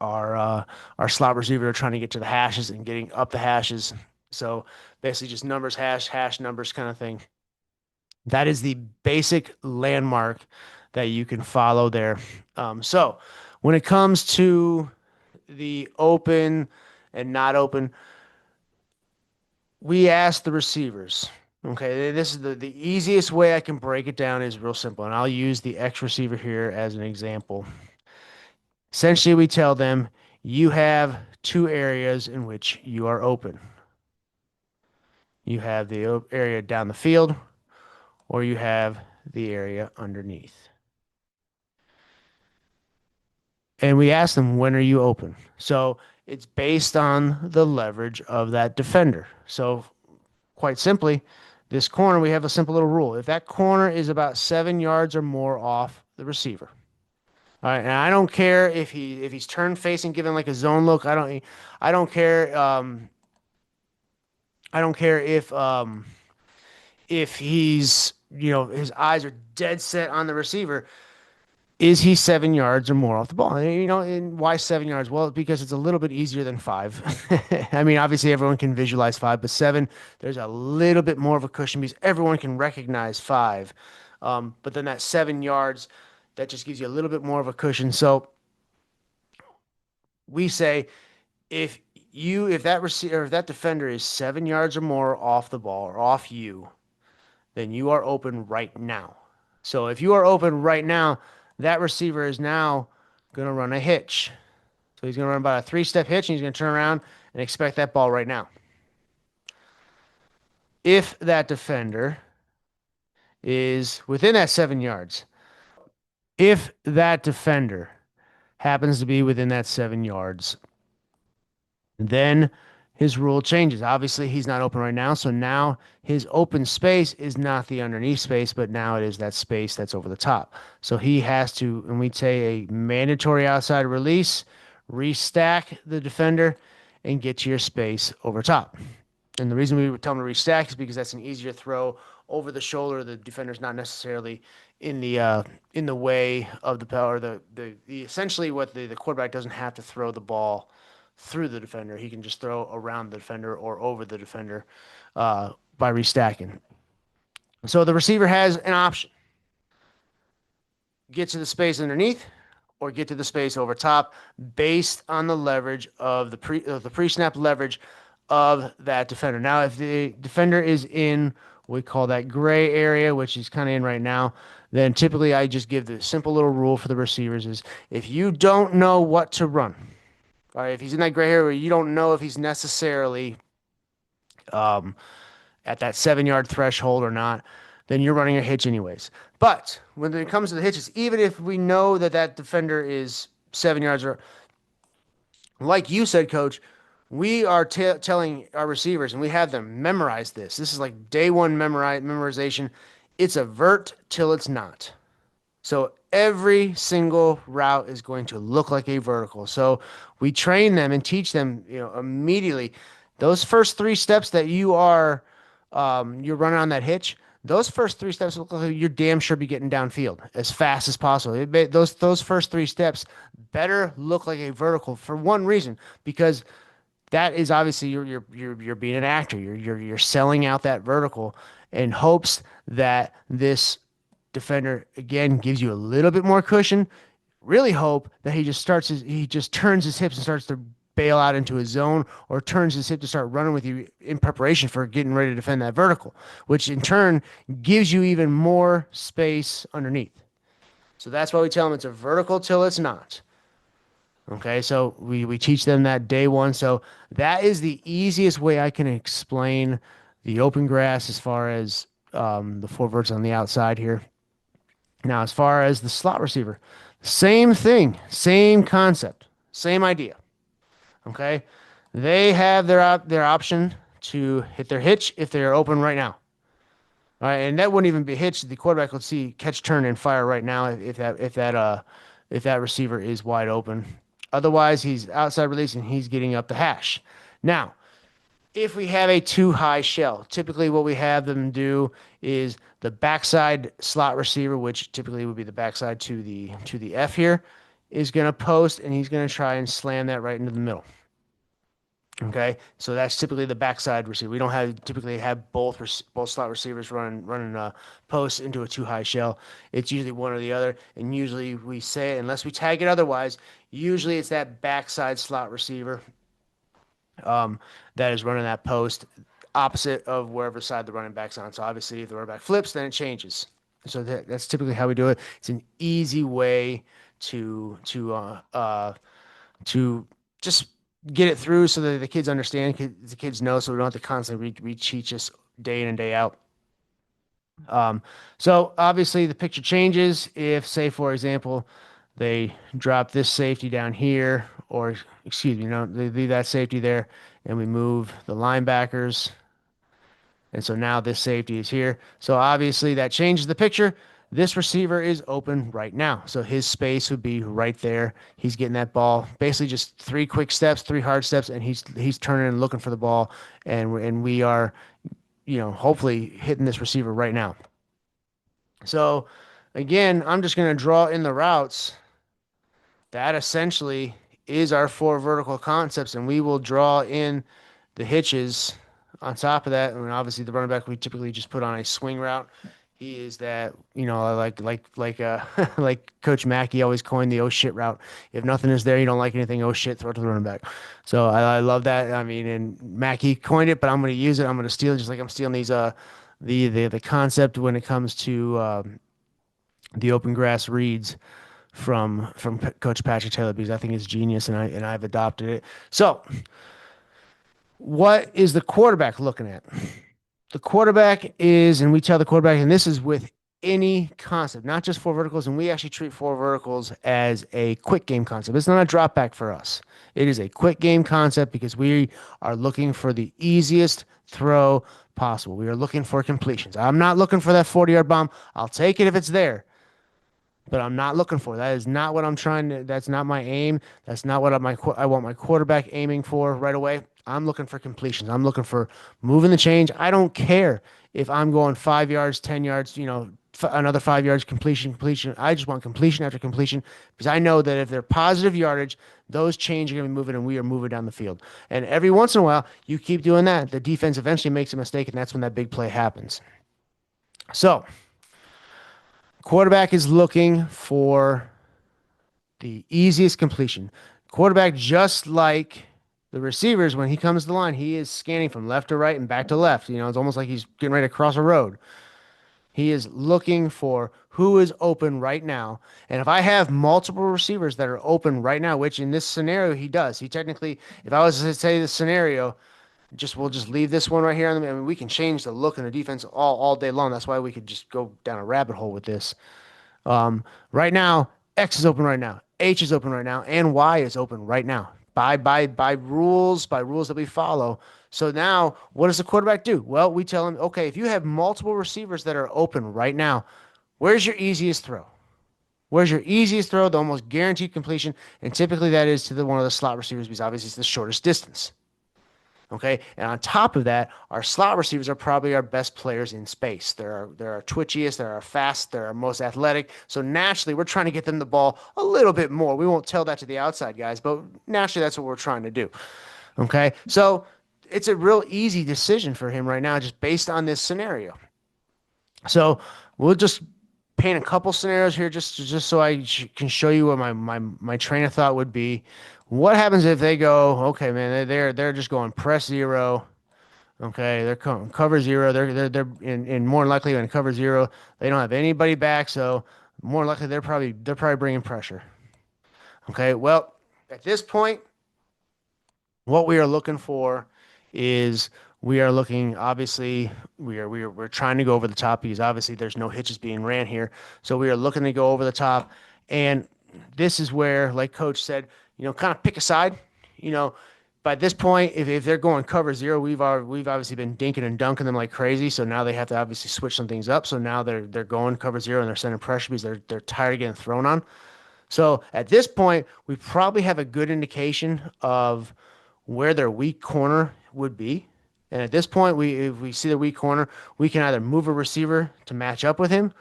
Our slot receiver are trying to get to the hashes and getting up the hashes. So basically just numbers, hash numbers kind of thing. That is the basic landmark that you can follow there. So when it comes to the open and not open, we ask the receivers. Okay, this is the easiest way I can break it down is real simple. And I'll use the X receiver here as an example. Essentially, we tell them you have two areas in which you are open. You have the area down the field, or you have the area underneath. And we ask them, when are you open? So it's based on the leverage of that defender. So, quite simply, this corner, we have a simple little rule. If that corner is about 7 yards or more off the receiver, all right, and I don't care if he's turned facing, giving like a zone look. I don't care. I don't care if he's his eyes are dead set on the receiver. Is he 7 yards or more off the ball? And why 7 yards? Well, because it's a little bit easier than five. I mean, obviously everyone can visualize five, but seven, there's a little bit more of a cushion because everyone can recognize five. But then that 7 yards, that just gives you a little bit more of a cushion. So we say if that receiver, if that defender is 7 yards or more off the ball or off you, then you are open right now. So if you are open right now, that receiver is now going to run a hitch. So he's going to run about a three-step hitch, and he's going to turn around and expect that ball right now. If that defender is within that 7 yards, if that defender happens to be within that 7 yards, then his rule changes. Obviously, he's not open right now. So now his open space is not the underneath space, but now it is that space that's over the top. So he has to, and we'd say a mandatory outside release, restack the defender, and get to your space over top. And the reason we would tell him to restack is because that's an easier throw over the shoulder. The defender's not necessarily in the way of the power. The essentially what the quarterback doesn't have to throw the ball through the defender. He can just throw around the defender or over the defender by restacking. So the receiver has an option: get to the space underneath or get to the space over top based on the leverage of the pre-snap leverage of that defender. Now, if the defender is in what we call that gray area, which he's kind of in right now, then typically I just give the simple little rule for the receivers is if you don't know what to run, all right, if he's in that gray area where you don't know if he's necessarily um, at that 7 yard threshold or not, then you're running a hitch anyways. But when it comes to the hitches, even if we know that that defender is 7 yards, or like you said, coach, we are telling our receivers and we have them memorize this. This is like day one memorization. It's a vert till it's not. So every single route is going to look like a vertical. So we train them and teach them, immediately. Those first three steps that you're running on that hitch. Those first three steps look like you're damn sure be getting downfield as fast as possible. Those first three steps better look like a vertical for one reason, because that is obviously you're being an actor. You're selling out that vertical in hopes that this defender again gives you a little bit more cushion. Really hope that he just turns his hips and starts to bail out into his zone, or turns his hip to start running with you in preparation for getting ready to defend that vertical, which in turn gives you even more space underneath. So that's why we tell them it's a vertical till it's not. Okay, so we teach them that day one. So that is the easiest way I can explain the open grass as far as the four verts on the outside here. Now, as far as the slot receiver, same thing, same concept, same idea. Okay, they have their option to hit their hitch if they are open right now. All right, and that wouldn't even be a hitch. The quarterback would see catch, turn, and fire right now if that receiver is wide open. Otherwise, he's outside release and he's getting up the hash. Now, if we have a too high shell, typically what we have them do is the backside slot receiver, which typically would be the backside to the F here, is going to post and he's going to try and slam that right into the middle. Okay, so that's typically the backside receiver. We don't typically have both slot receivers running posts into a too high shell. It's usually one or the other, and usually we say, unless we tag it otherwise, usually it's that backside slot receiver that is running that post opposite of wherever side the running back's on. So obviously, if the running back flips, then it changes. So that's typically how we do it. It's an easy way to just get it through so that the kids understand, the kids know, so we don't have to constantly reteach us day in and day out. So obviously the picture changes if, say, for example, they drop this safety down here, or excuse me, no, they leave that safety there, and we move the linebackers. And so now this safety is here. So obviously that changes the picture. This receiver is open right now. So his space would be right there. He's getting that ball. Basically just three quick steps, three hard steps, and he's turning and looking for the ball. And we are, hopefully hitting this receiver right now. So again, I'm just going to draw in the routes. That essentially is our four vertical concepts, and we will draw in the hitches on top of that. And obviously the running back, we typically just put on a swing route. He is that, like Coach Mackey always coined the oh shit route. If nothing is there, you don't like anything, oh shit, throw it to the running back. So I love that. I mean, and Mackey coined it, but I'm going to use it. I'm going to steal it, just like I'm stealing these the concept when it comes to the open grass reads from Coach Patrick Taylor because I think it's genius and I've adopted it. So, what is the quarterback looking at? The quarterback is, and we tell the quarterback, and this is with any concept, not just four verticals, and we actually treat four verticals as a quick game concept. It's not a drop back for us. It is a quick game concept because we are looking for the easiest throw possible. We are looking for completions. I'm not looking for that 40-yard bomb. I'll take it if it's there, but I'm not looking for. That is not what I'm trying to. That's not my aim. That's not what I want my quarterback aiming for right away. I'm looking for completions. I'm looking for moving the change. I don't care if I'm going 5 yards, 10 yards. Another 5 yards completion. I just want completion after completion because I know that if they're positive yardage, those chains are going to be moving and we are moving down the field. And every once in a while, you keep doing that. The defense eventually makes a mistake, and that's when that big play happens. So, quarterback is looking for the easiest completion. Quarterback, just like the receivers, when he comes to the line, he is scanning from left to right and back to left. It's almost like he's getting ready to cross a road. He is looking for who is open right now. And if I have multiple receivers that are open right now, which in this scenario he does, he technically, if I was to say the scenario, we'll just leave this one right here. I mean, we can change the look in the defense all day long. That's why we could just go down a rabbit hole with this. Right now, X is open right now, H is open right now, and Y is open right now by rules that we follow. So now, what does the quarterback do? Well, we tell him, okay, if you have multiple receivers that are open right now, where's your easiest throw? Where's your easiest throw? The almost guaranteed completion, and typically that is to the one of the slot receivers because obviously it's the shortest distance. Okay. And on top of that, our slot receivers are probably our best players in space. They're our twitchiest, they're our fast, they're our most athletic. So naturally, we're trying to get them the ball a little bit more. We won't tell that to the outside guys, but naturally, that's what we're trying to do. Okay. So it's a real easy decision for him right now, just based on this scenario. So we'll just paint a couple scenarios here just so can show you what my train of thought would be. What happens if they go, okay, man, they're just going press zero. Okay, they're cover zero. They're in more likely in cover zero. They don't have anybody back, so more likely they're probably bringing pressure. Okay, well, at this point, what we are looking for is we are looking obviously we're trying to go over the top because obviously there's no hitches being ran here. So we are looking to go over the top. And this is where, like coach said, kind of pick a side. You know, by this point, if they're going cover zero, we've obviously been dinking and dunking them like crazy. So now they have to obviously switch some things up. So now they're going cover zero and they're sending pressure because they're tired of getting thrown on. So at this point, we probably have a good indication of where their weak corner would be. And at this point, if we see the weak corner, we can either move a receiver to match up with him,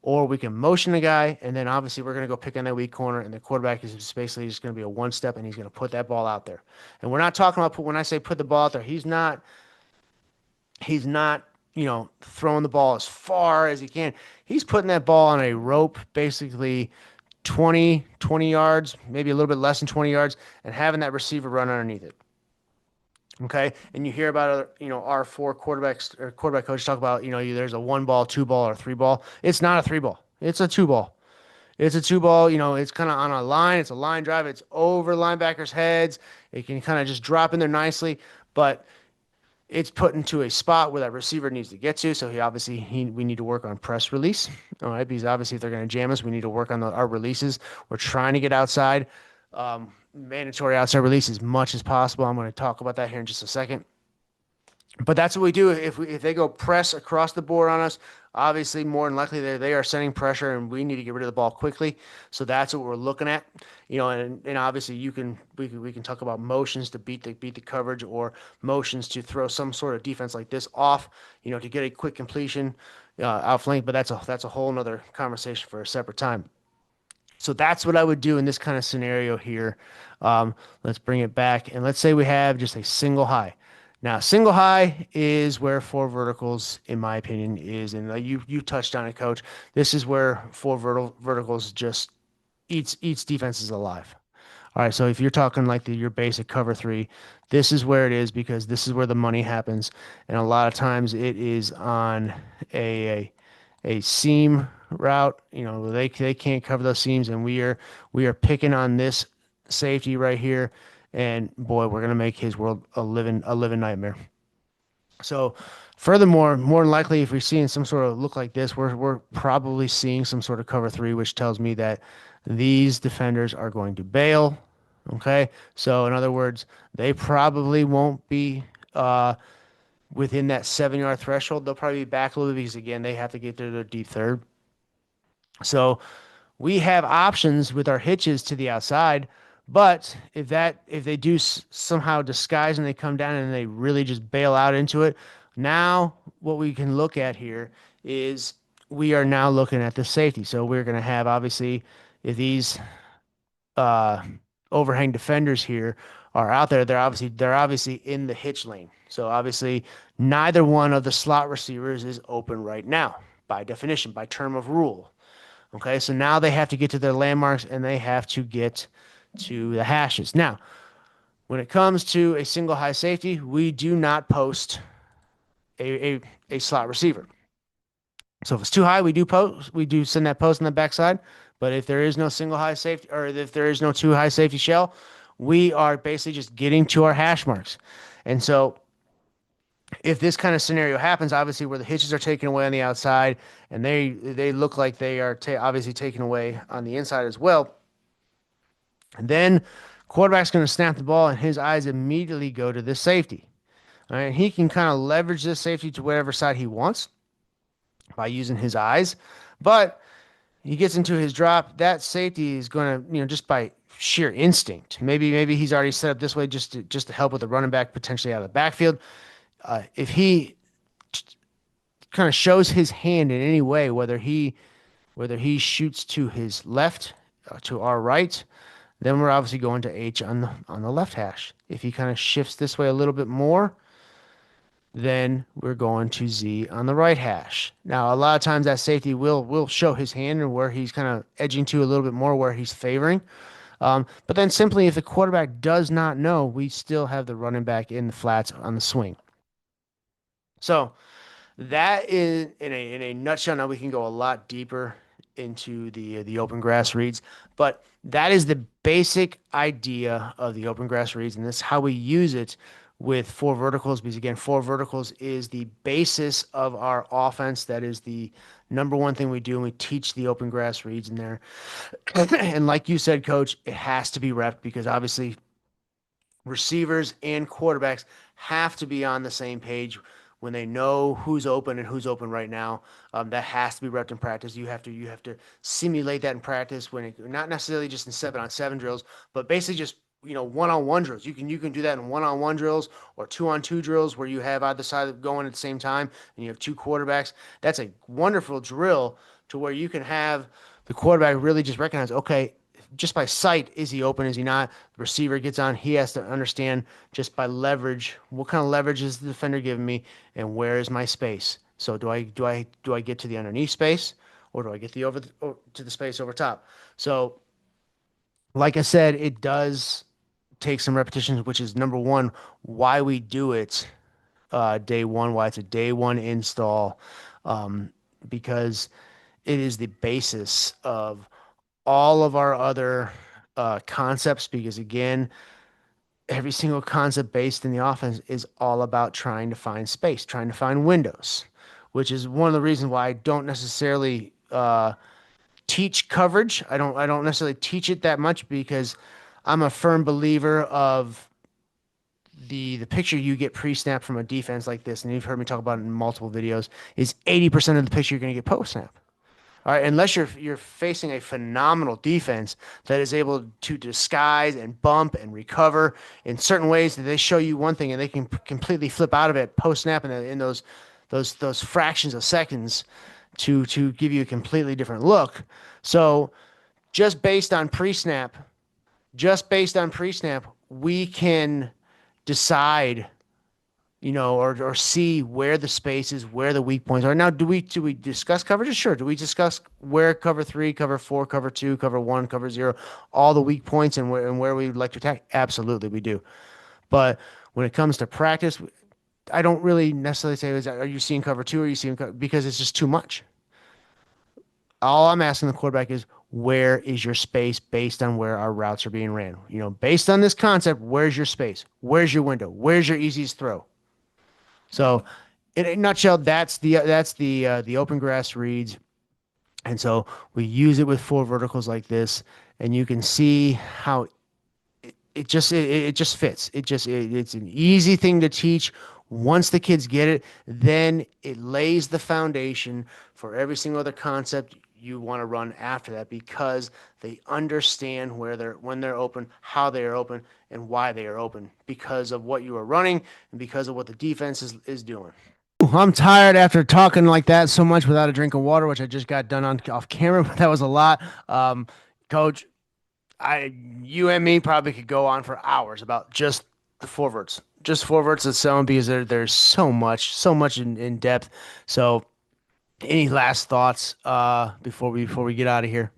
or we can motion the guy, and then obviously we're going to go pick on that weak corner, and the quarterback is just basically just going to be a one step, and he's going to put that ball out there. And we're not talking about when I say put the ball out there, he's not throwing the ball as far as he can. He's putting that ball on a rope, basically 20 yards, maybe a little bit less than 20 yards, and having that receiver run underneath it. Okay. And you hear about, our four quarterbacks or quarterback coaches talk about, there's a one ball, two ball, or three ball. It's not a three ball. It's a two ball. It's a two ball. It's kind of on a line. It's a line drive. It's over linebackers' heads. It can kind of just drop in there nicely, but it's put into a spot where that receiver needs to get to. So we need to work on press release. All right. Because obviously if they're going to jam us, we need to work on our releases. We're trying to get outside. Mandatory outside release as much as possible. I'm going to talk about that here in just a second. But that's what we do. If they go press across the board on us, obviously more than likely they are sending pressure, and we need to get rid of the ball quickly. So that's what we're looking at. And obviously we can talk about motions to beat the coverage, or motions to throw some sort of defense like this off, to get a quick completion outflank. But that's a whole nother conversation for a separate time. So that's what I would do in this kind of scenario here. Let's bring it back, and let's say we have just a single high. Now, single high is where four verticals, in my opinion, is, and you touched on it, Coach. This is where four verticals just eats defenses alive. All right, so if you're talking like your basic cover three, this is where it is because this is where the money happens, and a lot of times it is on a a seam route, they can't cover those seams, and we are picking on this safety right here, and boy, we're gonna make his world a living nightmare. So, furthermore, more than likely, if we're seeing some sort of look like this, we're probably seeing some sort of cover three, which tells me that these defenders are going to bail. Okay, so in other words, they probably won't be uh, within that 7 yard threshold. They'll probably be back a little bit because again, they have to get to their deep third. So we have options with our hitches to the outside. But if they do somehow disguise and they come down and they really just bail out into it, now what we can look at here is we are now looking at the safety. So we're going to have obviously if these uh, overhang defenders here are out there, they're obviously in the hitch lane. So obviously neither one of the slot receivers is open right now by definition, by term of rule. Okay, so now they have to get to their landmarks and they have to get to the hashes. Now, when it comes to a single high safety, we do not post a, a, a slot receiver. So if it's too high, we do send that post on the backside. But if there is no single high safety or if there is no too high safety shell, we are basically just getting to our hash marks. And so if this kind of scenario happens, obviously where the hitches are taken away on the outside and they look like they are obviously taken away on the inside as well, and then quarterback's going to snap the ball and his eyes immediately go to this safety. All right, he can kind of leverage this safety to whatever side he wants by using his eyes, but he gets into his drop. That safety is going to, just by sheer instinct. Maybe he's already set up this way just to help with the running back potentially out of the backfield. If he kind of shows his hand in any way, whether he shoots to his left, to our right, then we're obviously going to H on the left hash. If he kind of shifts this way a little bit more, then we're going to Z on the right hash. Now, a lot of times that safety will show his hand and where he's kind of edging to a little bit more where he's favoring. But then simply if the quarterback does not know, we still have the running back in the flats on the swing. So that is in a nutshell. Now we can go a lot deeper into the open grass reads, but that is the basic idea of the open grass reads, and this is how we use it with four verticals. Because again, four verticals is the basis of our offense. That is the number one thing we do, and we teach the open grass reads in there. And like you said, Coach, it has to be repped because obviously receivers and quarterbacks have to be on the same page when they know who's open and who's open right now. That has to be repped in practice. You have to simulate that in practice not necessarily just in 7-on-7 drills, but basically just one-on-one drills. You can do that in one-on-one drills or two-on-two drills where you have either side going at the same time and you have two quarterbacks. That's a wonderful drill to where you can have the quarterback really just recognize, okay, just by sight, is he open? Is he not? The receiver gets on. He has to understand just by leverage, what kind of leverage is the defender giving me, and where is my space? So do I get to the underneath space, or do I get to the space over top? So, like I said, it does take some repetitions, which is number one why we do it day one, why it's a day one install, um, because it is the basis of all of our other concepts because again every single concept based in the offense is all about trying to find space, trying to find windows, which is one of the reasons why I don't necessarily teach coverage. I don't necessarily teach it that much because I'm a firm believer of the picture you get pre-snap from a defense like this, and you've heard me talk about it in multiple videos, is 80% of the picture you're going to get post-snap. All right, unless you're facing a phenomenal defense that is able to disguise and bump and recover in certain ways that they show you one thing and they can completely flip out of it post snap in those fractions of seconds to give you a completely different look. So just based on pre-snap, we can decide or see where the space is, where the weak points are. Now, do we discuss coverages? Sure. Do we discuss where cover three, cover four, cover two, cover one, cover zero, all the weak points and where we would like to attack? Absolutely, we do. But when it comes to practice, I don't really necessarily say, are you seeing cover two? Or are you seeing because it's just too much. All I'm asking the quarterback is, where is your space based on where our routes are being ran? You know, based on this concept, where's your space? Where's your window? Where's your easiest throw? So, in a nutshell, that's the open grass reads, and so we use it with four verticals like this, and you can see how it just fits. It's an easy thing to teach. Once the kids get it, then it lays the foundation for every single other concept you want to run after that, because they understand where they're when they're open, how they are open, and why they are open, because of what you are running and because of what the defense is doing. I'm tired after talking like that so much without a drink of water, which I just got done on off camera, but that was a lot. Um, Coach, you and me probably could go on for hours about the forwards, just forwards itself, because there's so much in depth. So, any last thoughts before we get out of here?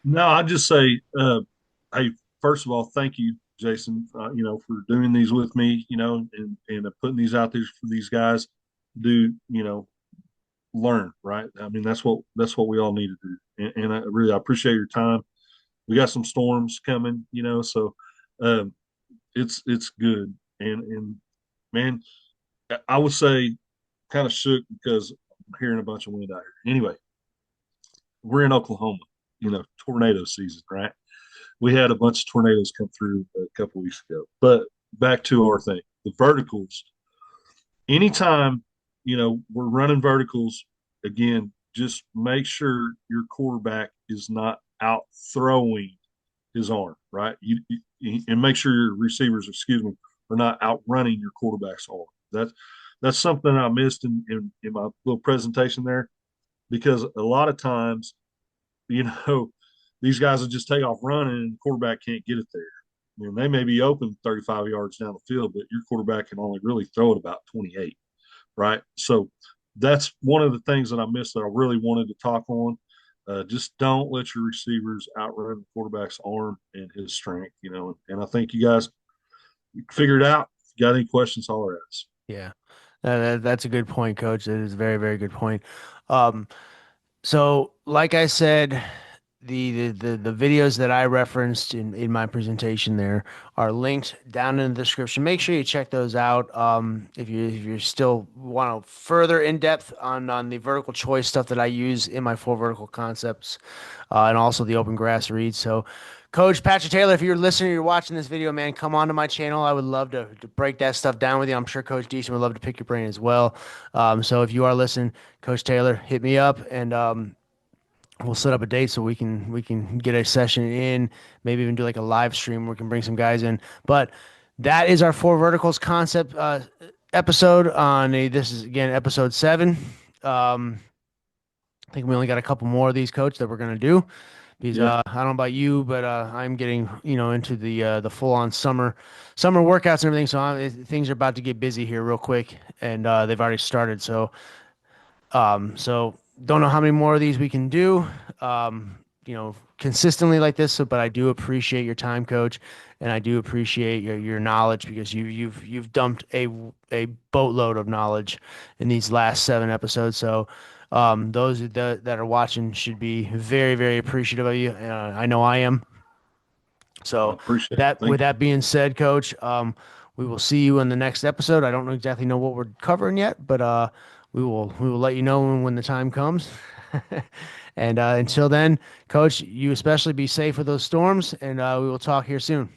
No, I just say, hey, first of all, thank you, Jason, for doing these with me, and putting these out there for these guys to do, learn, right? I mean, that's what we all need to do. And I appreciate your time. We got some storms coming, so um, it's good. And man, I would say kind of shook because I'm hearing a bunch of wind out here. Anyway, we're in Oklahoma, tornado season, right? We had a bunch of tornadoes come through a couple weeks ago. But back to our thing, the verticals. Anytime, we're running verticals, again, just make sure your quarterback is not out throwing his arm, right? And make sure your receivers, excuse me, are not outrunning your quarterback's arm. That's something I missed in my little presentation there, because a lot of times, you know, these guys will just take off running and the quarterback can't get it there. They may be open 35 yards down the field, but your quarterback can only really throw it about 28, right? So that's one of the things that I missed that I really wanted to talk on. Just don't let your receivers outrun the quarterback's arm and his strength, and I think you guys figured it out. If you got any questions, holler at us. Yeah, that's a good point, Coach. That is a very, very good point. Um, So, like I said, the videos that I referenced in my presentation there are linked down in the description. Make sure you check those out. If you still want to further in depth on the vertical choice stuff that I use in my four vertical concepts, and also the open grass reads. So, Coach Patrick Taylor, if you're listening, or you're watching this video, man, come on to my channel. I would love to break that stuff down with you. I'm sure Coach Deason would love to pick your brain as well. So if you are listening, Coach Taylor, hit me up, and we'll set up a date so we can get a session in, maybe even do like a live stream where we can bring some guys in. But that is our four verticals concept episode this is again episode 7. I think we only got a couple more of these, Coach, that we're gonna do, because Yeah, I don't know about you, but I'm getting into the full on summer workouts and everything. So things are about to get busy here real quick, and they've already started. So don't know how many more of these we can do, consistently like this. So, but I do appreciate your time, Coach, and I do appreciate your knowledge, because you've dumped a boatload of knowledge in these last 7 episodes. So, those that are watching should be very, very appreciative of you. I know I am. I So appreciate with it. that with Thank you. that being said, Coach, we will see you in the next episode. I don't exactly know what we're covering yet, but we will let you know when the time comes. And until then, Coach, you especially be safe with those storms, and we will talk here soon.